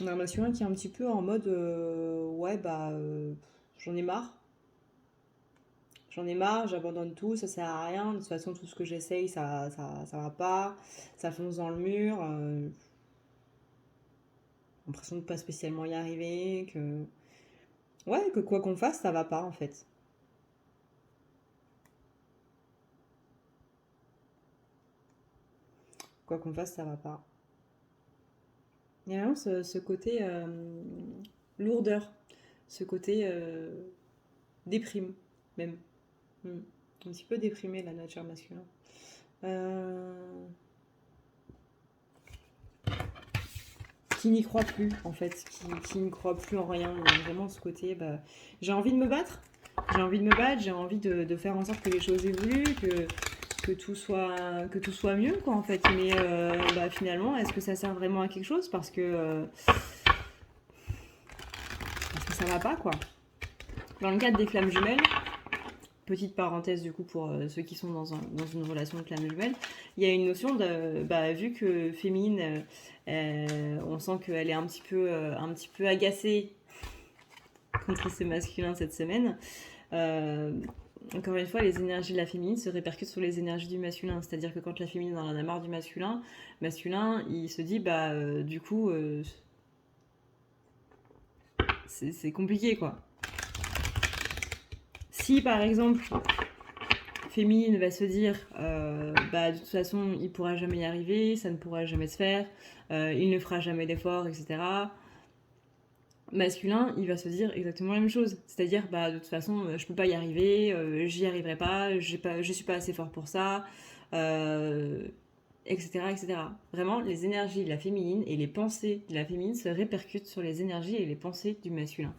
Speaker 1: a un masculin qui est un petit peu en mode j'en ai marre. J'en ai marre, j'abandonne tout, ça sert à rien. De toute façon, tout ce que j'essaye, ça va pas. Ça fonce dans le mur. L'impression de pas spécialement y arriver. Que quoi qu'on fasse, ça va pas en fait. Quoi qu'on fasse, ça va pas. Il y a vraiment ce côté lourdeur. Ce côté déprime, même. Un petit peu déprimé, la nature masculine. Qui n'y croit plus, en fait. Qui n'y croit plus en rien. Il y a vraiment ce côté, j'ai envie de me battre. J'ai envie de me battre, j'ai envie de faire en sorte que les choses évoluent, que tout soit mieux, quoi, en fait. Mais finalement, est-ce que ça sert vraiment à quelque chose parce que ça va pas, quoi. Dans le cadre des flammes jumelles, petite parenthèse du coup pour ceux qui sont dans une relation de flamme jumelle, il y a une notion de, vu que féminine, on sent qu'elle est un petit peu agacée contre ses masculins cette semaine. Encore une fois, les énergies de la féminine se répercutent sur les énergies du masculin. C'est-à-dire que quand la féminine en a marre du masculin, il se dit, du coup, c'est compliqué, quoi. Si, par exemple, féminine va se dire, de toute façon, il pourra jamais y arriver, ça ne pourra jamais se faire, il ne fera jamais d'efforts, etc., masculin, il va se dire exactement la même chose. C'est-à-dire, de toute façon, je peux pas y arriver, j'y arriverai pas, je suis pas assez fort pour ça, etc., etc. Vraiment, les énergies de la féminine et les pensées de la féminine se répercutent sur les énergies et les pensées du masculin.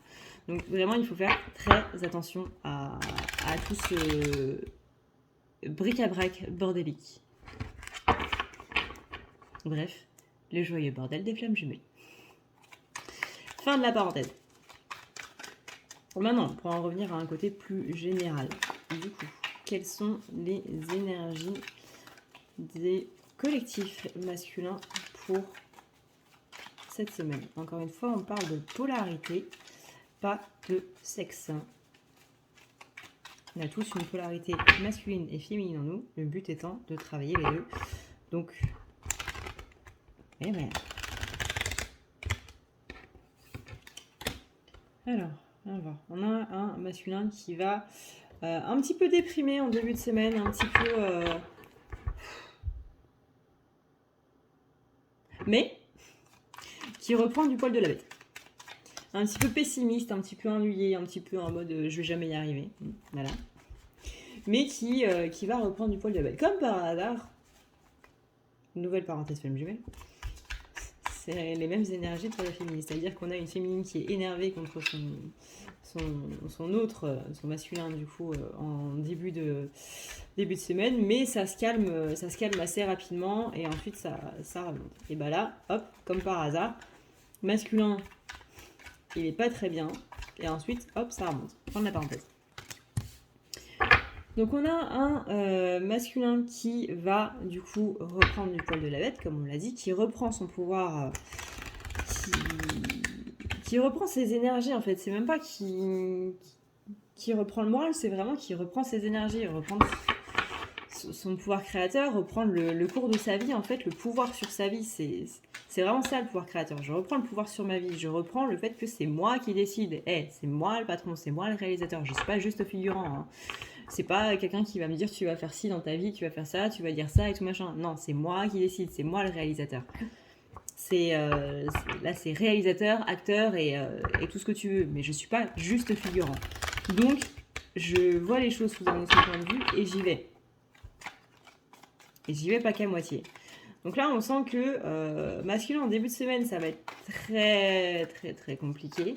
Speaker 1: Donc vraiment, il faut faire très attention à tout ce bric-à-brac bordélique. Bref, le joyeux bordel des flammes jumelles. Fin de la parenthèse. Maintenant, pour en revenir à un côté plus général, du coup, quelles sont les énergies des collectifs masculins pour cette semaine? Encore une fois, on parle de polarité, pas de sexe. On a tous une polarité masculine et féminine en nous, le but étant de travailler les deux. Donc, Alors, On va voir. On a un masculin qui va un petit peu déprimé en début de semaine, un petit peu... mais qui reprend du poil de la bête. Un petit peu pessimiste, un petit peu ennuyé, un petit peu en mode je vais jamais y arriver. Voilà. Mais qui va reprendre du poil de la bête. Comme par hasard, nouvelle parenthèse femme jumelle, c'est les mêmes énergies pour la féminine. C'est-à-dire qu'on a une féminine qui est énervée contre son masculin, du coup, en début de semaine, mais ça se calme assez rapidement et ensuite ça remonte. Et bah là, hop, comme par hasard, masculin, il est pas très bien, et ensuite, hop, ça remonte. Fin de la parenthèse. Donc on a un masculin qui va du coup reprendre du poil de la bête, comme on l'a dit, qui reprend son pouvoir, qui reprend ses énergies en fait. C'est même pas qui reprend le moral, c'est vraiment qui reprend ses énergies, reprendre son pouvoir créateur, reprendre le cours de sa vie en fait, le pouvoir sur sa vie. C'est vraiment ça le pouvoir créateur. Je reprends le pouvoir sur ma vie, je reprends le fait que c'est moi qui décide. C'est moi le patron, c'est moi le réalisateur, je suis pas juste figurant. Hein. C'est pas quelqu'un qui va me dire tu vas faire ci dans ta vie, tu vas faire ça, tu vas dire ça et tout machin. Non, c'est moi qui décide, c'est moi le réalisateur. Là c'est réalisateur, acteur et tout ce que tu veux, mais je suis pas juste figurant. Donc je vois les choses sous un autre point de vue et j'y vais. Et j'y vais pas qu'à moitié. Donc là on sent que masculin en début de semaine ça va être très très très compliqué.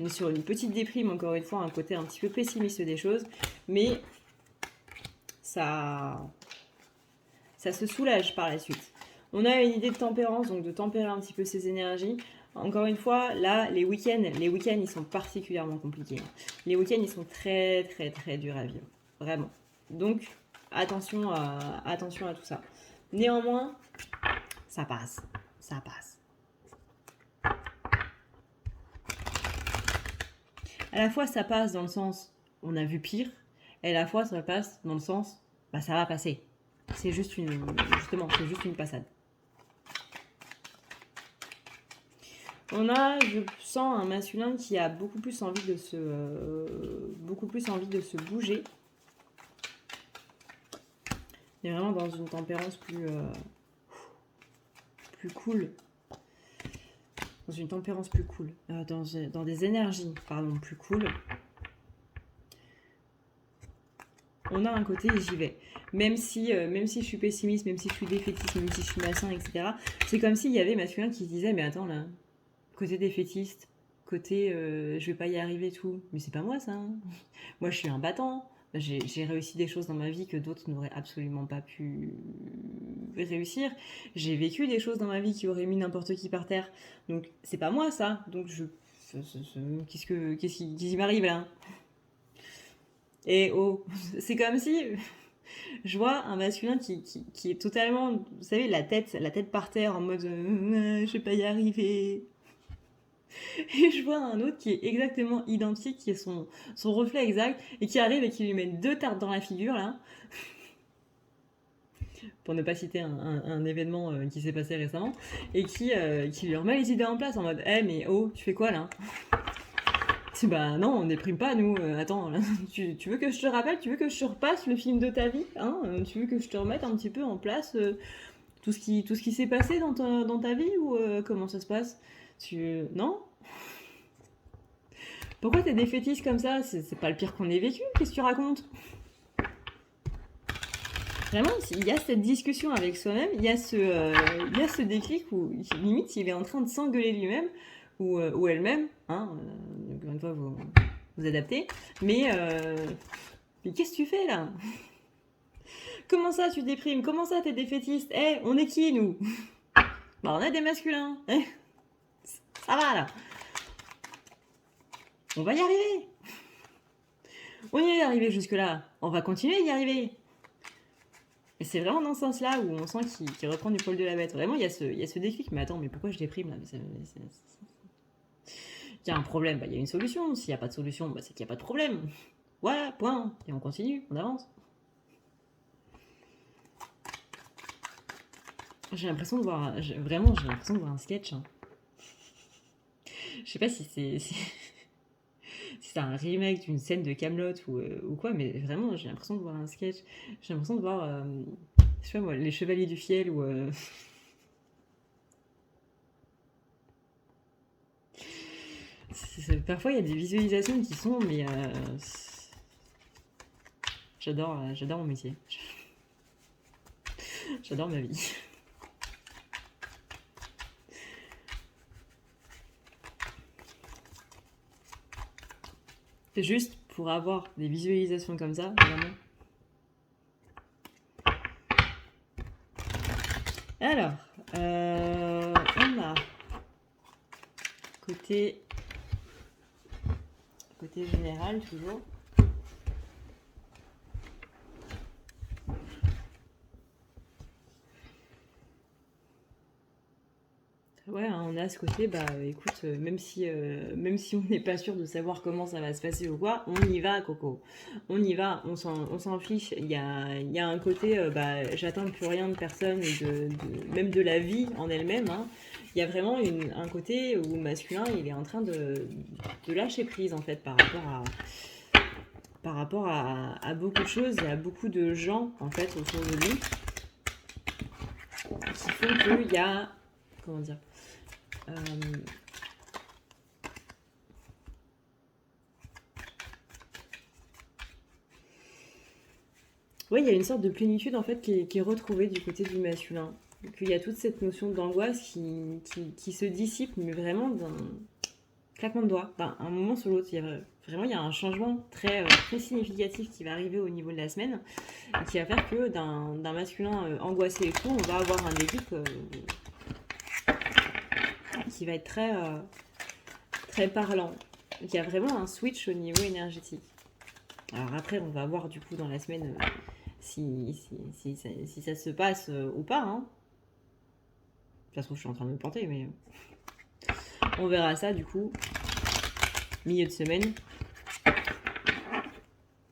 Speaker 1: On est sur une petite déprime, encore une fois, un côté un petit peu pessimiste des choses, mais ça se soulage par la suite. On a une idée de tempérance, donc de tempérer un petit peu ses énergies. Encore une fois, là, les week-ends, ils sont particulièrement compliqués. Les week-ends, ils sont très, très, très durs à vivre. Vraiment. Donc, attention à tout ça. Néanmoins, ça passe. Ça passe. À la fois, ça passe dans le sens, on a vu pire, et à la fois, ça passe dans le sens, bah ça va passer. C'est juste une passade. On a, je sens un masculin qui a beaucoup plus envie de se bouger. Il est vraiment dans une tempérance plus cool. Dans une tempérance plus cool. Dans des énergies, plus cool. On a un côté j'y vais. Même si je suis pessimiste, même si je suis défaitiste, même si je suis malsain, etc. C'est comme s'il y avait masculin qui se disait mais attends là, côté défaitiste, côté je vais pas y arriver tout. Mais c'est pas moi ça. Hein. Moi je suis un battant. J'ai réussi des choses dans ma vie que d'autres n'auraient absolument pas pu réussir. J'ai vécu des choses dans ma vie qui auraient mis n'importe qui par terre. Donc c'est pas moi ça. Donc qu'est-ce qui m'arrive là? Et oh, c'est comme si je vois un masculin qui est totalement, vous savez, la tête par terre en mode je vais pas y arriver. Et je vois un autre qui est exactement identique, qui est son reflet exact, et qui arrive et qui lui met 2 tartes dans la figure, là. Pour ne pas citer un événement qui s'est passé récemment, et qui lui remet les idées en place en mode mais oh, tu fais quoi là? Bah non, on déprime pas nous. Attends, tu veux que je te rappelle, tu veux que je te repasse le film de ta vie, hein? Tu veux que je te remette un petit peu en place tout ce qui s'est passé dans ta vie ou comment ça se passe? Non? Pourquoi t'es défaitiste comme ça? C'est pas le pire qu'on ait vécu, qu'est-ce que tu racontes? Vraiment, il y a cette discussion avec soi-même, il y a ce déclic où limite il est en train de s'engueuler lui-même ou elle-même, hein, encore une fois vous adaptez, mais qu'est-ce que tu fais là? Comment ça tu déprimes? Comment ça t'es défaitiste? On est qui nous? Bah on est des masculins, ça va là. On va y arriver. On y est arrivé jusque-là. On va continuer à y arriver. Et c'est vraiment dans ce sens-là où on sent qu'il reprend du poil de la bête. Vraiment, il y a ce déclic. Mais attends, mais pourquoi je déprime là? Il y a un problème, il y a une solution. S'il n'y a pas de solution, c'est qu'il n'y a pas de problème. Voilà, point. Et on continue, on avance. J'ai l'impression de voir un sketch. Hein. Je sais pas si si c'est un remake d'une scène de Camelot ou quoi, mais vraiment, j'ai l'impression de voir un sketch. J'ai l'impression de voir, je sais pas moi, les Chevaliers du Fiel ou. Parfois, il y a des visualisations qui sont, mais j'adore mon métier. J'adore ma vie. Juste pour avoir des visualisations comme ça, vraiment. Alors, on a côté général toujours. Ouais, hein, on a ce côté, bah écoute, même si on n'est pas sûr de savoir comment ça va se passer ou quoi, on y va, Coco. On y va, on s'en fiche. Il y a un côté, bah j'attends plus rien de personne, et même de la vie en elle-même. Hein. Il y a vraiment un côté où masculin, il est en train de lâcher prise en fait par rapport à beaucoup de choses et à beaucoup de gens en fait autour de lui qui font qu'il y a, comment dire, oui, il y a une sorte de plénitude en fait qui est retrouvée du côté du masculin. Qu'il y a toute cette notion d'angoisse qui se dissipe, mais vraiment d'un claquement de doigts, d'un un moment sur l'autre. Il y a un changement très significatif qui va arriver au niveau de la semaine, et qui va faire que d'un masculin angoissé et tout, on va avoir un déclic qui va être très parlant. Il y a vraiment un switch au niveau énergétique. Alors après, on va voir du coup dans la semaine si ça se passe ou pas. Hein. De toute façon, je suis en train de me planter, mais on verra ça du coup, milieu de semaine,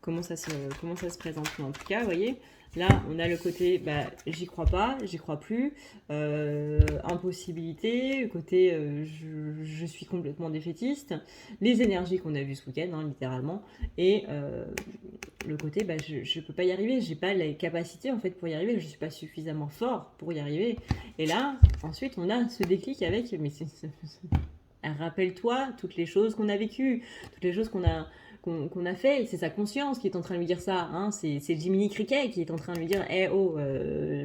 Speaker 1: comment ça se présente. Mais en tout cas, vous voyez, là, on a le côté, bah, j'y crois pas, j'y crois plus, impossibilité, le côté, je suis complètement défaitiste, les énergies qu'on a vues ce week-end, hein, littéralement, et le côté, bah, je peux pas y arriver, j'ai pas les capacités en fait pour y arriver, je suis pas suffisamment fort pour y arriver. Et là, ensuite, on a ce déclic avec, mais rappelle-toi toutes les choses qu'on a vécues, toutes les choses qu'on a fait, c'est sa conscience qui est en train de lui dire ça, hein. C'est Jiminy Cricket qui est en train de lui dire hey, oh,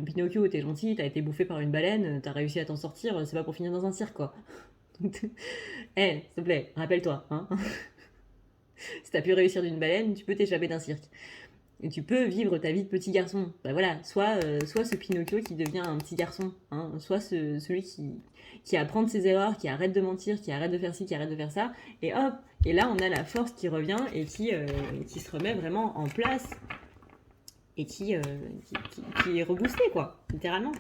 Speaker 1: Pinocchio, t'es gentil, t'as été bouffé par une baleine, t'as réussi à t'en sortir, c'est pas pour finir dans un cirque, quoi. S'il te plaît, rappelle-toi, hein. Si t'as pu réussir d'une baleine, tu peux t'échapper d'un cirque. Et tu peux vivre ta vie de petit garçon. Bah voilà, soit ce Pinocchio qui devient un petit garçon, hein, soit celui qui apprend de ses erreurs, qui arrête de mentir, qui arrête de faire ci, qui arrête de faire ça, et hop, et là on a la force qui revient et qui se remet vraiment en place et qui est reboostée, quoi, littéralement.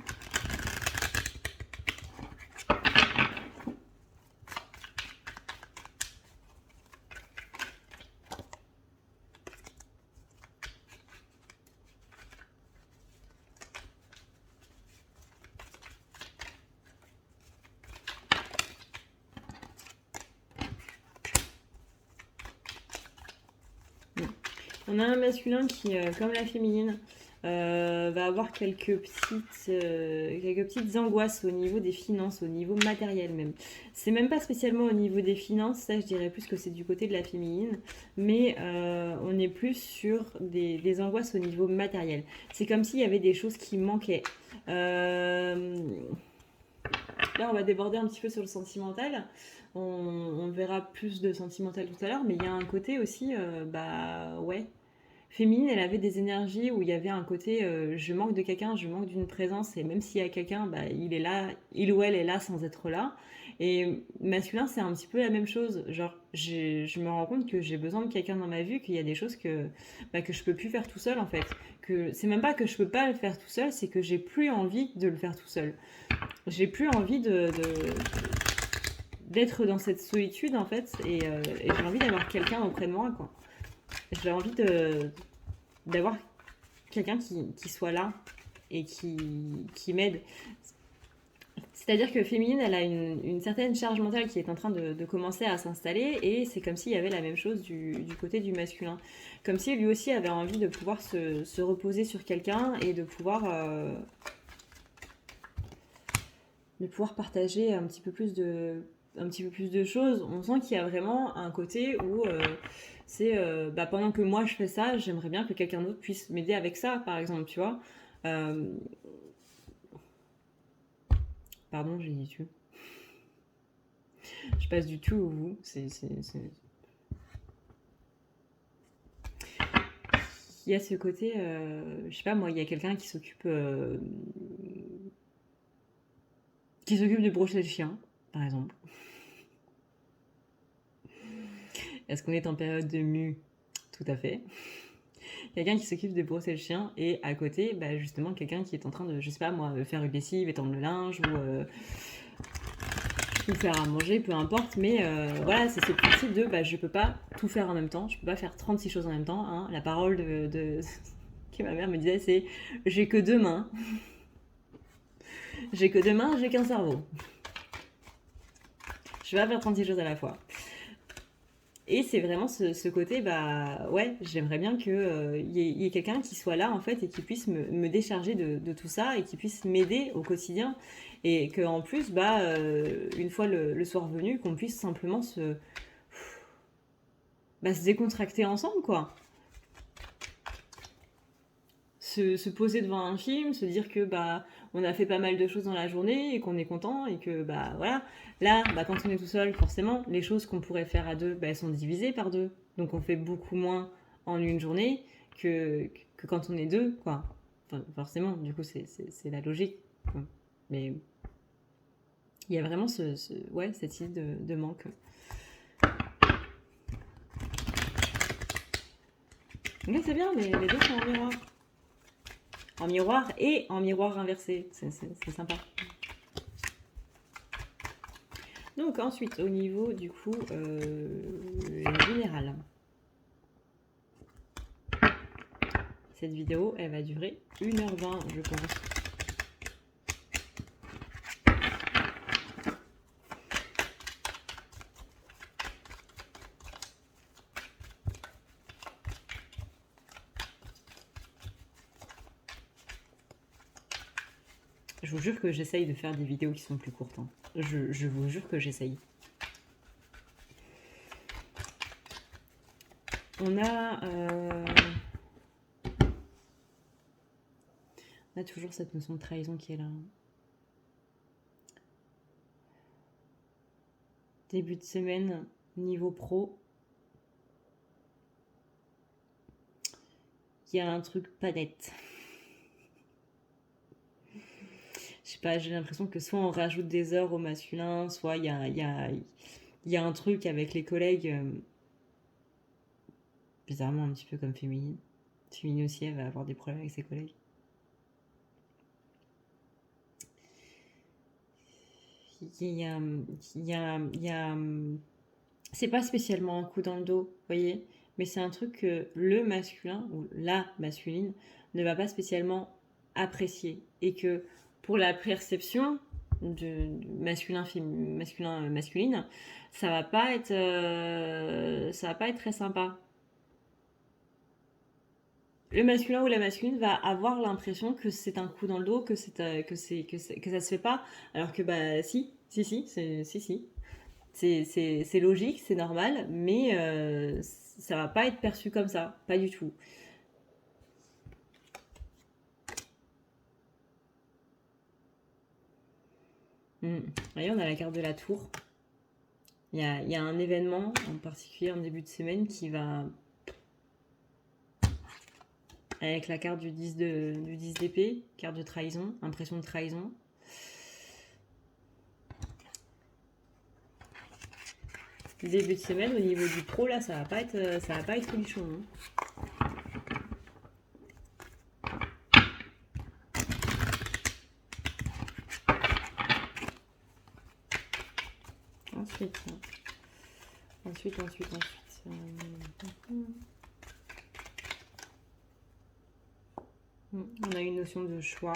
Speaker 1: On a un masculin qui, comme la féminine, va avoir quelques petites angoisses au niveau des finances, au niveau matériel même. C'est même pas spécialement au niveau des finances, ça je dirais plus que c'est du côté de la féminine, mais on est plus sur des angoisses au niveau matériel. C'est comme s'il y avait des choses qui manquaient. Là on va déborder un petit peu sur le sentimental. On verra plus de sentimental tout à l'heure, mais il y a un côté aussi, bah ouais, féminine, elle avait des énergies où il y avait un côté je manque de quelqu'un, je manque d'une présence, et même s'il y a quelqu'un, bah, il est là, il ou elle est là sans être là. Et masculin, c'est un petit peu la même chose. Genre, je me rends compte que j'ai besoin de quelqu'un dans ma vie, qu'il y a des choses que je peux plus faire tout seul en fait. Que c'est même pas que je peux pas le faire tout seul, c'est que j'ai plus envie de le faire tout seul. J'ai plus envie d'être dans cette solitude en fait, et j'ai envie d'avoir quelqu'un auprès de moi, quoi. J'ai envie d'avoir quelqu'un qui soit là et qui m'aide. C'est-à-dire que féminine, elle a une certaine charge mentale qui est en train de commencer à s'installer et c'est comme s'il y avait la même chose du côté du masculin. Comme si lui aussi avait envie de pouvoir se reposer sur quelqu'un et de pouvoir partager un petit peu plus de choses. On sent qu'il y a vraiment un côté où pendant que moi je fais ça, j'aimerais bien que quelqu'un d'autre puisse m'aider avec ça, par exemple, tu vois. Pardon, j'ai dit tu. Je passe du tout au vous. Il y a ce côté, je sais pas moi, il y a quelqu'un qui s'occupe de brosser le chien, par exemple. Est-ce qu'on est en période de mue? Tout à fait. Quelqu'un qui s'occupe de brosser le chien et à côté, justement, quelqu'un qui est en train de, je sais pas moi, faire une lessive, étendre le linge ou faire à manger, peu importe. Mais voilà, c'est ce principe de je peux pas tout faire en même temps, je peux pas faire 36 choses en même temps. Hein. La parole que ma mère me disait, c'est j'ai que 2 mains. J'ai que 2 mains, j'ai qu'un cerveau. Je vais pas faire 36 choses à la fois. Et c'est vraiment ce côté, ouais, j'aimerais bien qu'il y ait quelqu'un qui soit là, en fait, et qui puisse me décharger de tout ça, et qui puisse m'aider au quotidien. Et qu'en plus, une fois le soir venu, qu'on puisse simplement se décontracter ensemble, quoi. Se poser devant un film, se dire que on a fait pas mal de choses dans la journée et qu'on est content et que voilà. Là, quand on est tout seul, forcément, les choses qu'on pourrait faire à deux, elles sont divisées par deux. Donc on fait beaucoup moins en une journée que quand on est deux, quoi. Enfin, forcément, du coup, c'est la logique. Mais il y a vraiment cette idée de manque. Mais c'est bien, les deux sont en miroir. En miroir et en miroir inversé. C'est sympa. Donc ensuite, au niveau du coup général. Cette vidéo, elle va durer 1h20, je pense. Je vous jure que j'essaye de faire des vidéos qui sont plus courtes. Hein. Je vous jure que j'essaye. On a toujours cette notion de trahison qui est là. Début de semaine, niveau pro. Il y a un truc pas net. Je sais pas, j'ai l'impression que soit on rajoute des heures au masculin, soit il y a un truc avec les collègues, bizarrement un petit peu comme féminine. Féminine aussi, elle va avoir des problèmes avec ses collègues. C'est pas spécialement un coup dans le dos, vous voyez, mais c'est un truc que le masculin ou la masculine ne va pas spécialement apprécier et que pour la perception de masculine, ça va pas être très sympa. Le masculin ou la masculine va avoir l'impression que c'est un coup dans le dos, que ça se fait pas, alors que si, c'est logique, c'est normal, mais ça va pas être perçu comme ça, pas du tout. Vous voyez, on a la carte de la tour. Il y a un événement en particulier en début de semaine qui va... Avec la carte du 10 d'épée, carte de trahison, impression de trahison. Début de semaine, au niveau du pro, là, ça va pas être folichon. Hein. Ensuite. On a une notion de choix.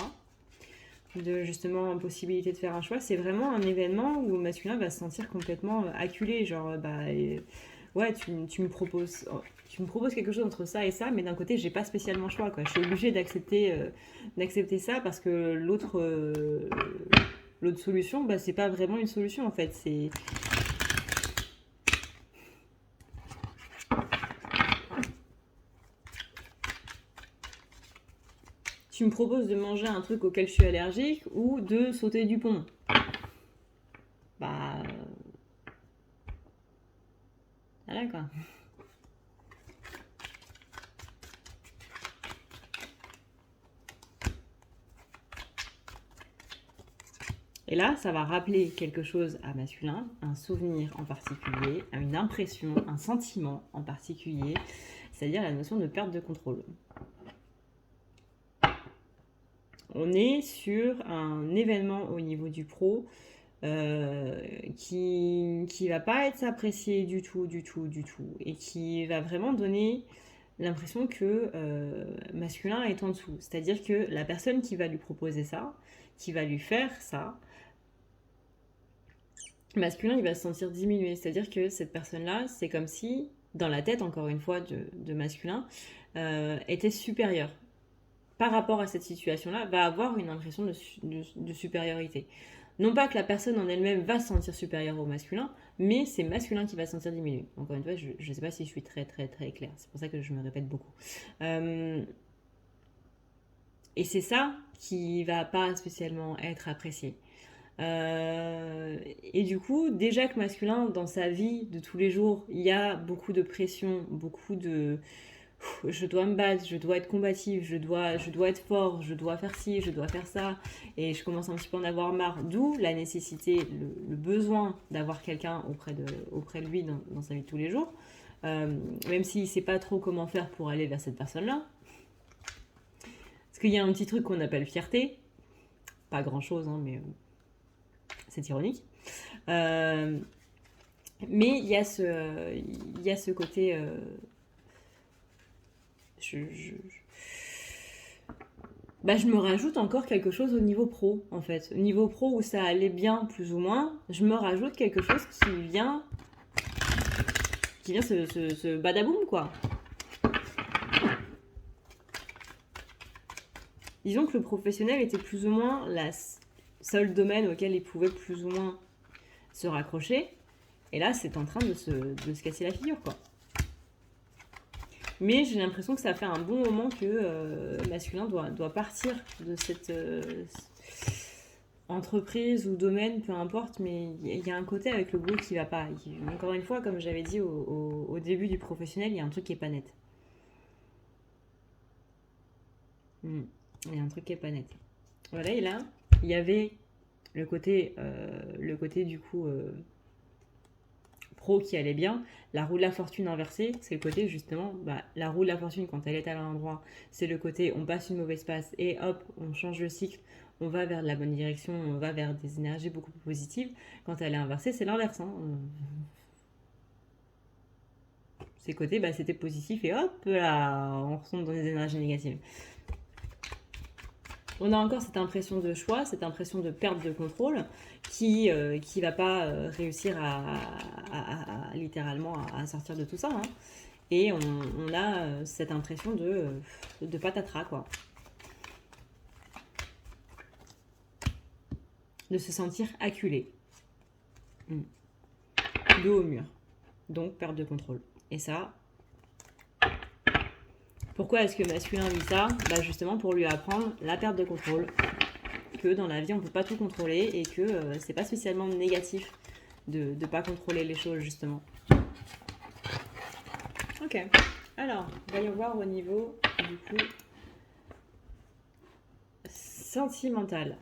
Speaker 1: de justement impossibilité de faire un choix. C'est vraiment un événement où le masculin va se sentir complètement acculé, genre ouais, tu me proposes quelque chose entre ça et ça, mais d'un côté j'ai pas spécialement le choix, quoi. Je suis obligée d'accepter ça parce que l'autre solution, c'est pas vraiment une solution en fait. Tu me proposes de manger un truc auquel je suis allergique ou de sauter du pont. Voilà quoi. Et là, ça va rappeler quelque chose à masculin, un souvenir en particulier, une impression, un sentiment en particulier, c'est-à-dire la notion de perte de contrôle. On est sur un événement au niveau du pro qui va pas être apprécié du tout, et qui va vraiment donner l'impression que masculin est en dessous. C'est-à-dire que la personne qui va lui proposer ça, qui va lui faire ça, masculin, il va se sentir diminué. C'est-à-dire que cette personne-là, c'est comme si, dans la tête, encore une fois, de masculin, était supérieure. Par rapport à cette situation-là, va avoir une impression de supériorité. Non pas que la personne en elle-même va se sentir supérieure au masculin, mais c'est masculin qui va se sentir diminué. Encore une fois, je ne sais pas si je suis très très très claire. C'est pour ça que je me répète beaucoup. Et c'est ça qui va pas spécialement être apprécié. Et du coup, déjà que masculin, dans sa vie de tous les jours, il y a beaucoup de pression, beaucoup de... Je dois me battre, je dois être combative, je dois être fort, je dois faire ci, je dois faire ça, et je commence un petit peu à en avoir marre, d'où la nécessité, le besoin d'avoir quelqu'un auprès de lui dans sa vie de tous les jours, même s'il ne sait pas trop comment faire pour aller vers cette personne-là. Parce qu'il y a un petit truc qu'on appelle fierté, pas grand-chose, hein, mais c'est ironique. Mais il y a ce côté... je me rajoute encore quelque chose au niveau pro, en fait. Au niveau pro où ça allait bien, plus ou moins, je me rajoute quelque chose qui vient se badaboum, quoi. Disons que le professionnel était plus ou moins la seul domaine auquel il pouvait plus ou moins se raccrocher. Et là, c'est en train de se casser la figure, quoi. Mais j'ai l'impression que ça fait un bon moment que masculin doit partir de cette entreprise ou domaine, peu importe, mais il y a un côté avec le boulot qui va pas. Encore une fois, comme j'avais dit au début du professionnel, il y a un truc qui est pas net. Il y a un truc qui est pas net. Voilà, et là, il y avait le côté du coup... pro qui allait bien, la roue de la fortune inversée, c'est le côté justement, la roue de la fortune quand elle est à l'endroit, c'est le côté on passe une mauvaise passe et hop, on change le cycle, on va vers la bonne direction, on va vers des énergies beaucoup plus positives. Quand elle est inversée, c'est l'inverse. Hein. Ces côtés, c'était positif et hop là, on retombe dans des énergies négatives. On a encore cette impression de choix, cette impression de perte de contrôle qui va pas réussir à littéralement à sortir de tout ça. Hein. Et on a cette impression de patatras, quoi. De se sentir acculé. Dos au mur. Donc, perte de contrôle. Et ça... Pourquoi est-ce que masculin vit ça ? Justement pour lui apprendre la perte de contrôle. Que dans la vie, on ne peut pas tout contrôler et que c'est pas spécialement négatif de ne pas contrôler les choses, justement. Ok. Alors, voyons voir au niveau, du coup, sentimental.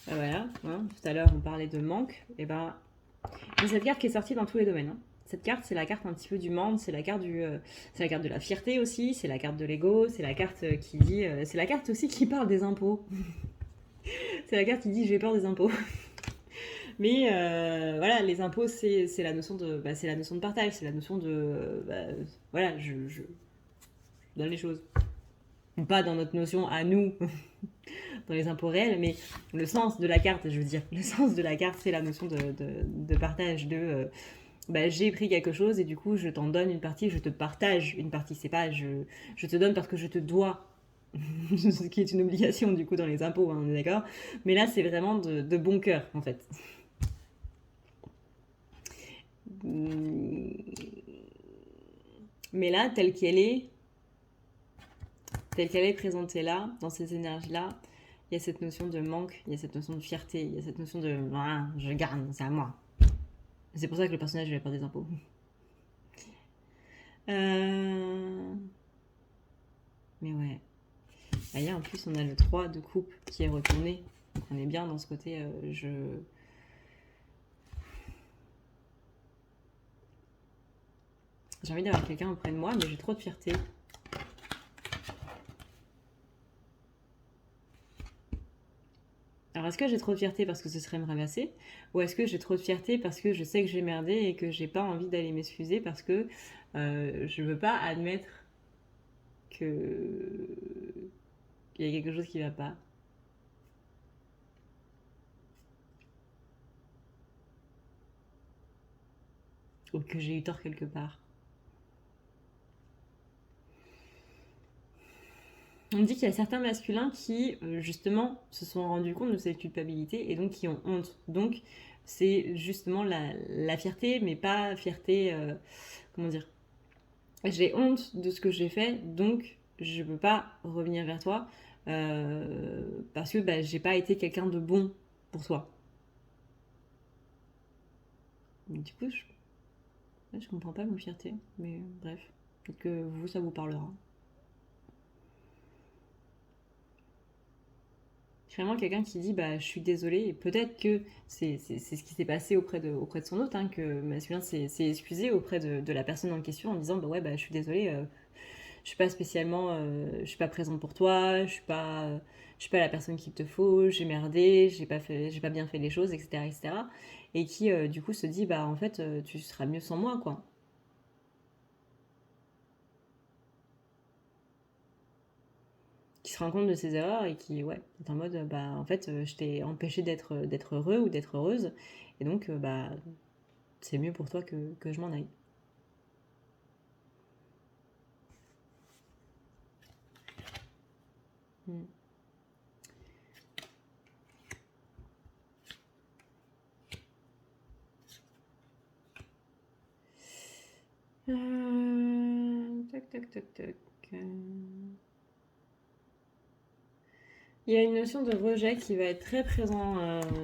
Speaker 1: Voilà, hein, tout à l'heure on parlait de manque, et c'est cette carte qui est sortie dans tous les domaines. Hein. Cette carte, c'est la carte un petit peu du monde, c'est la carte c'est la carte de la fierté aussi, c'est la carte de l'ego, c'est la carte qui dit, c'est la carte aussi qui parle des impôts. C'est la carte qui dit j'ai peur des impôts. Mais voilà, les impôts, c'est la notion de, c'est la notion de partage, c'est la notion de, voilà, je donne les choses. Pas dans notre notion à nous, dans les impôts réels, mais le sens de la carte, je veux dire. Le sens de la carte, c'est la notion de partage, j'ai pris quelque chose et du coup, je t'en donne une partie, je te partage une partie. C'est pas je te donne parce que je te dois, ce qui est une obligation du coup dans les impôts, hein, on est d'accord. Mais là, c'est vraiment de bon cœur, en fait. Mais là, telle qu'elle est présentée là, dans ces énergies-là, il y a cette notion de manque, il y a cette notion de fierté, il y a cette notion de ah, je garde, c'est à moi. C'est pour ça que le personnage il va faire des impôts. Mais ouais. Là, en plus, on a le 3 de coupe qui est retourné. Donc on est bien dans ce côté j'ai envie d'avoir quelqu'un auprès de moi, mais j'ai trop de fierté. Alors, est-ce que j'ai trop de fierté parce que ce serait me ramasser? Ou est-ce que j'ai trop de fierté parce que je sais que j'ai merdé et que j'ai pas envie d'aller m'excuser parce que je veux pas admettre qu'il y a quelque chose qui va pas? Ou que j'ai eu tort quelque part? On me dit qu'il y a certains masculins qui, justement, se sont rendus compte de cette culpabilité et donc qui ont honte. Donc, c'est justement la fierté, mais pas fierté, comment dire, j'ai honte de ce que j'ai fait, donc je peux pas revenir vers toi parce que j'ai pas été quelqu'un de bon pour toi. Du coup, je comprends pas ma fierté, mais bref, peut-être que vous, ça vous parlera. Vraiment quelqu'un qui dit je suis désolée, et peut-être que c'est ce qui s'est passé auprès de son hôte, hein, que masculin s'est excusé auprès de la personne en question en disant je suis désolée, je suis pas spécialement, je suis pas présente pour toi, je suis pas la personne qu'il te faut, j'ai merdé, j'ai pas bien fait les choses, etc., etc. Et qui du coup se dit en fait tu seras mieux sans moi, quoi. Qui se rend compte de ses erreurs et qui est en mode en fait je t'ai empêché d'être heureux ou d'être heureuse et donc c'est mieux pour toi que je m'en aille. Mm. Tac, tac, tac, tac. Il y a une notion de rejet qui va être très présent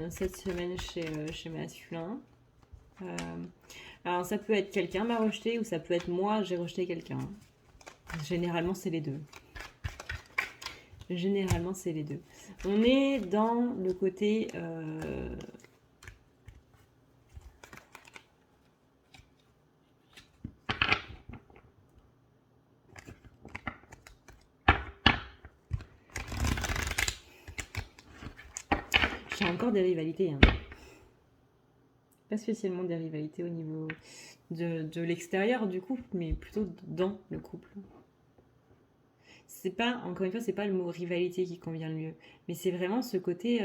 Speaker 1: cette semaine chez masculin. Alors ça peut être quelqu'un m'a rejeté ou ça peut être moi j'ai rejeté quelqu'un. Généralement c'est les deux. Généralement c'est les deux. On est dans le côté j'ai encore des rivalités. Hein. Pas spécialement des rivalités au niveau de l'extérieur du couple, mais plutôt dans le couple. C'est pas, encore une fois, c'est pas le mot rivalité qui convient le mieux, mais c'est vraiment ce côté,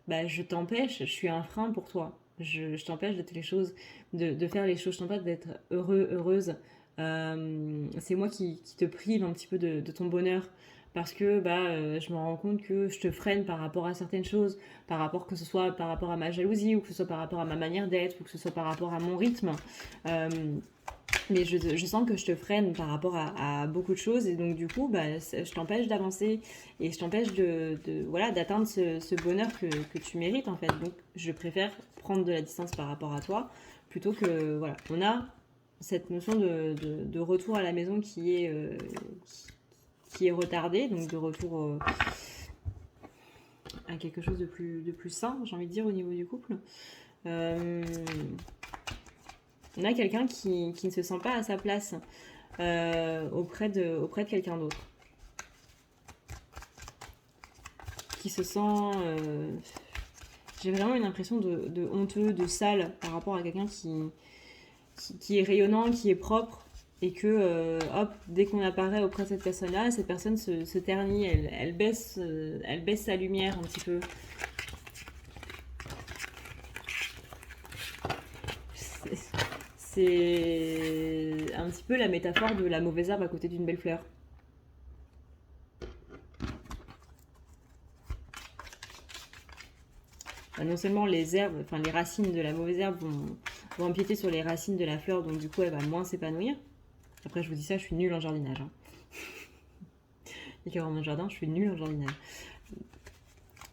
Speaker 1: je t'empêche, je suis un frein pour toi. Je t'empêche d'être les choses, de faire les choses, je t'empêche d'être heureux, heureuse. C'est moi qui te prive un petit peu de ton bonheur parce que je me rends compte que je te freine par rapport à certaines choses, que ce soit par rapport à ma jalousie ou que ce soit par rapport à ma manière d'être ou que ce soit par rapport à mon rythme. Mais je sens que je te freine par rapport à beaucoup de choses et donc du coup je t'empêche d'avancer et je t'empêche d'atteindre ce bonheur que tu mérites en fait. Donc je préfère prendre de la distance par rapport à toi plutôt que on a cette notion de retour à la maison qui est retardée, donc de retour à quelque chose de plus sain, j'ai envie de dire, au niveau du couple. On a quelqu'un qui ne se sent pas à sa place auprès de quelqu'un d'autre. Qui se sent... J'ai vraiment une impression de honteux, de sale par rapport à quelqu'un qui est rayonnant, qui est propre, et que, hop, dès qu'on apparaît auprès de cette personne-là, cette personne se ternit, elle baisse sa lumière un petit peu. C'est un petit peu la métaphore de la mauvaise herbe à côté d'une belle fleur. Non seulement les herbes, enfin les racines de la mauvaise herbe vont empiéter sur les racines de la fleur, donc du coup elle va moins s'épanouir. Après je vous dis ça, je suis nulle en jardinage. Hein. Et qu'à mon jardin, je suis nulle en jardinage.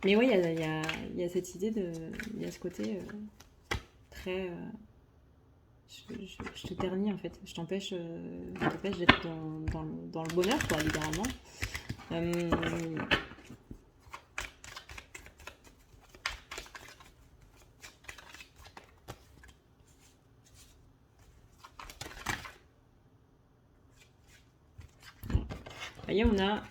Speaker 1: Mais oui, il y a cette idée de... Il y a ce côté très... je te ternis en fait, je t'empêche d'être dans le bonheur, quoi, littéralement. Vous voyez, on a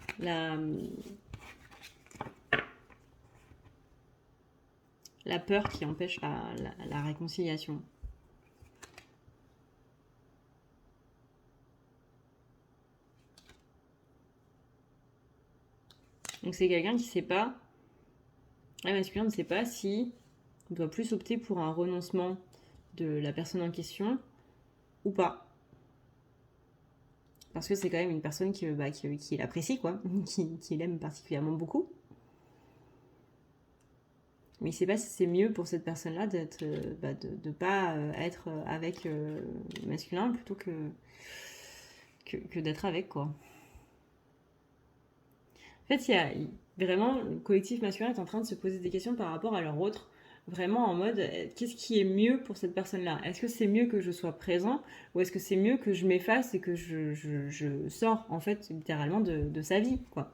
Speaker 1: la peur qui empêche la réconciliation. Donc c'est quelqu'un qui ne sait pas, la masculin ne sait pas si on doit plus opter pour un renoncement de la personne en question ou pas. Parce que c'est quand même une personne qui l'apprécie, quoi, qui l'aime particulièrement beaucoup. Mais il ne sait pas si c'est mieux pour cette personne-là de ne pas être avec masculin plutôt que d'être avec, quoi. En fait, vraiment, le collectif masculin est en train de se poser des questions par rapport à leur autre, vraiment en mode, qu'est-ce qui est mieux pour cette personne-là? Est-ce que c'est mieux que je sois présent ou est-ce que c'est mieux que je m'efface et que je sors, en fait, littéralement de sa vie, quoi?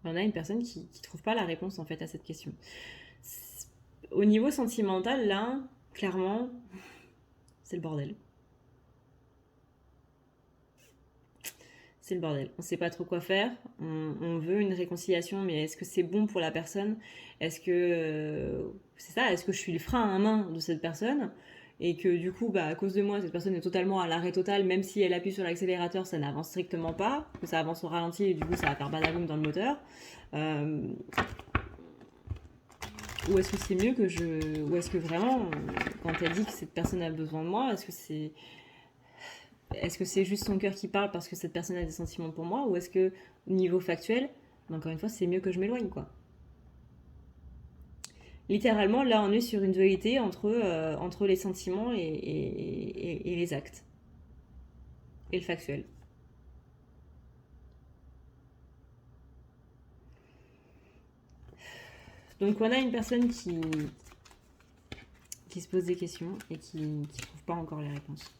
Speaker 1: On a une personne qui ne trouve pas la réponse, en fait, à cette question. Au niveau sentimental, là, clairement, c'est le bordel. C'est le bordel. On ne sait pas trop quoi faire. On veut une réconciliation, mais est-ce que c'est bon pour la personne? Est-ce que c'est ça? Est-ce que je suis le frein à main de cette personne? Et que du coup, à cause de moi, cette personne est totalement à l'arrêt total, même si elle appuie sur l'accélérateur, ça n'avance strictement pas, que ça avance au ralenti et du coup, ça va faire badaboum dans le moteur. Ou est-ce que c'est mieux que je... Ou est-ce que vraiment, quand elle dit que cette personne a besoin de moi, est-ce que c'est juste son cœur qui parle parce que cette personne a des sentiments pour moi, ou est-ce que, au niveau factuel, encore une fois, c'est mieux que je m'éloigne, quoi. Littéralement, là, on est sur une dualité entre les sentiments et les actes. Et le factuel. Donc, on a une personne qui se pose des questions et qui ne trouve pas encore les réponses.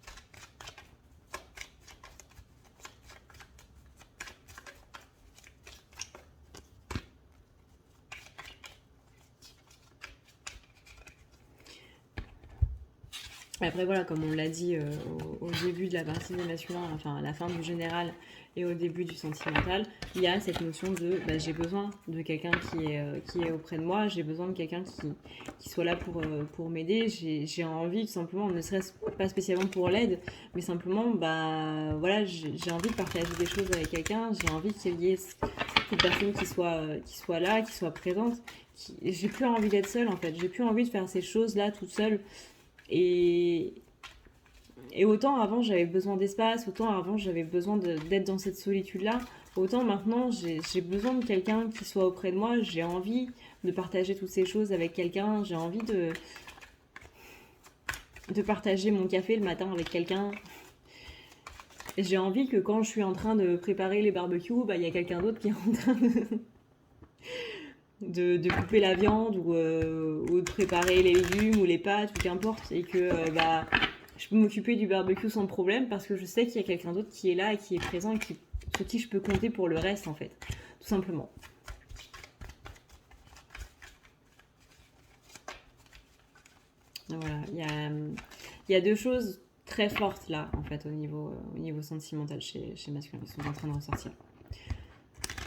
Speaker 1: Après voilà, comme on l'a dit au début de la partie des masculins, enfin à la fin du général et au début du sentimental, il y a cette notion de j'ai besoin de quelqu'un qui est auprès de moi, j'ai besoin de quelqu'un qui soit là pour m'aider, j'ai envie tout simplement, ne serait-ce pas spécialement pour l'aide, mais simplement voilà, j'ai envie de partager des choses avec quelqu'un, j'ai envie qu'il y ait cette personne qui soit là, qui soit présente, j'ai plus envie d'être seule en fait, j'ai plus envie de faire ces choses là toute seule. Et autant avant j'avais besoin d'espace, autant avant j'avais besoin d'être dans cette solitude-là, autant maintenant j'ai besoin de quelqu'un qui soit auprès de moi, j'ai envie de partager toutes ces choses avec quelqu'un, j'ai envie de partager mon café le matin avec quelqu'un. J'ai envie que quand je suis en train de préparer les barbecues, il y a quelqu'un d'autre qui est en train de couper la viande ou de préparer les légumes ou les pâtes ou qu'importe, et que je peux m'occuper du barbecue sans problème parce que je sais qu'il y a quelqu'un d'autre qui est là et qui est présent et sur qui je peux compter pour le reste en fait, tout simplement. Voilà, il y a deux choses très fortes là en fait au niveau sentimental chez masculin qui sont en train de ressortir.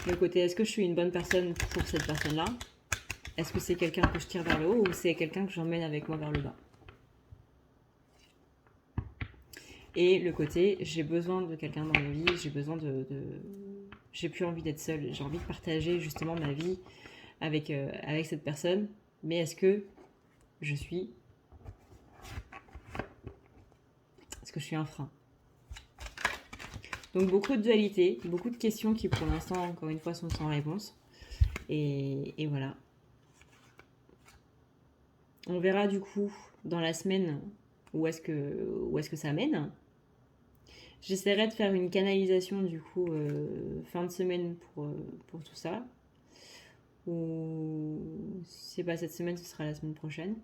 Speaker 1: Le côté, est-ce que je suis une bonne personne pour cette personne-là? Est-ce que c'est quelqu'un que je tire vers le haut ou c'est quelqu'un que j'emmène avec moi vers le bas? Et le côté, j'ai besoin de quelqu'un dans ma vie, j'ai besoin j'ai plus envie d'être seule, j'ai envie de partager justement ma vie avec, avec cette personne, mais est-ce que je suis... Est-ce que je suis un frein? Donc beaucoup de dualité, beaucoup de questions qui pour l'instant, encore une fois, sont sans réponse. Et voilà. On verra du coup dans la semaine où est-ce que ça mène. J'essaierai de faire une canalisation du coup fin de semaine pour tout ça. Ou si c'est pas cette semaine, ce sera la semaine prochaine.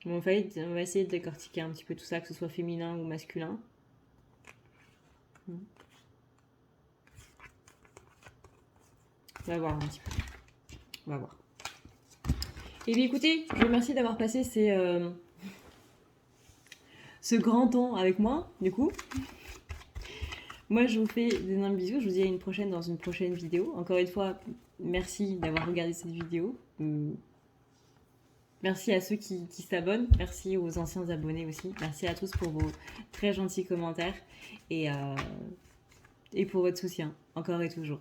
Speaker 1: Bon, en fait, on va essayer de décortiquer un petit peu tout ça, que ce soit féminin ou masculin. On va voir un petit peu. On va voir. Et bien écoutez, je vous remercie d'avoir passé ce grand temps avec moi, du coup. Moi, je vous fais d'énormes bisous. Je vous dis à une prochaine dans une prochaine vidéo. Encore une fois, merci d'avoir regardé cette vidéo. Merci à ceux qui s'abonnent. Merci aux anciens abonnés aussi. Merci à tous pour vos très gentils commentaires et pour votre soutien, encore et toujours.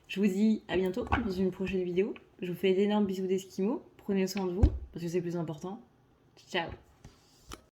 Speaker 1: Je vous dis à bientôt dans une prochaine vidéo. Je vous fais d'énormes bisous d'esquimaux. Prenez soin de vous, parce que c'est le plus important. Ciao!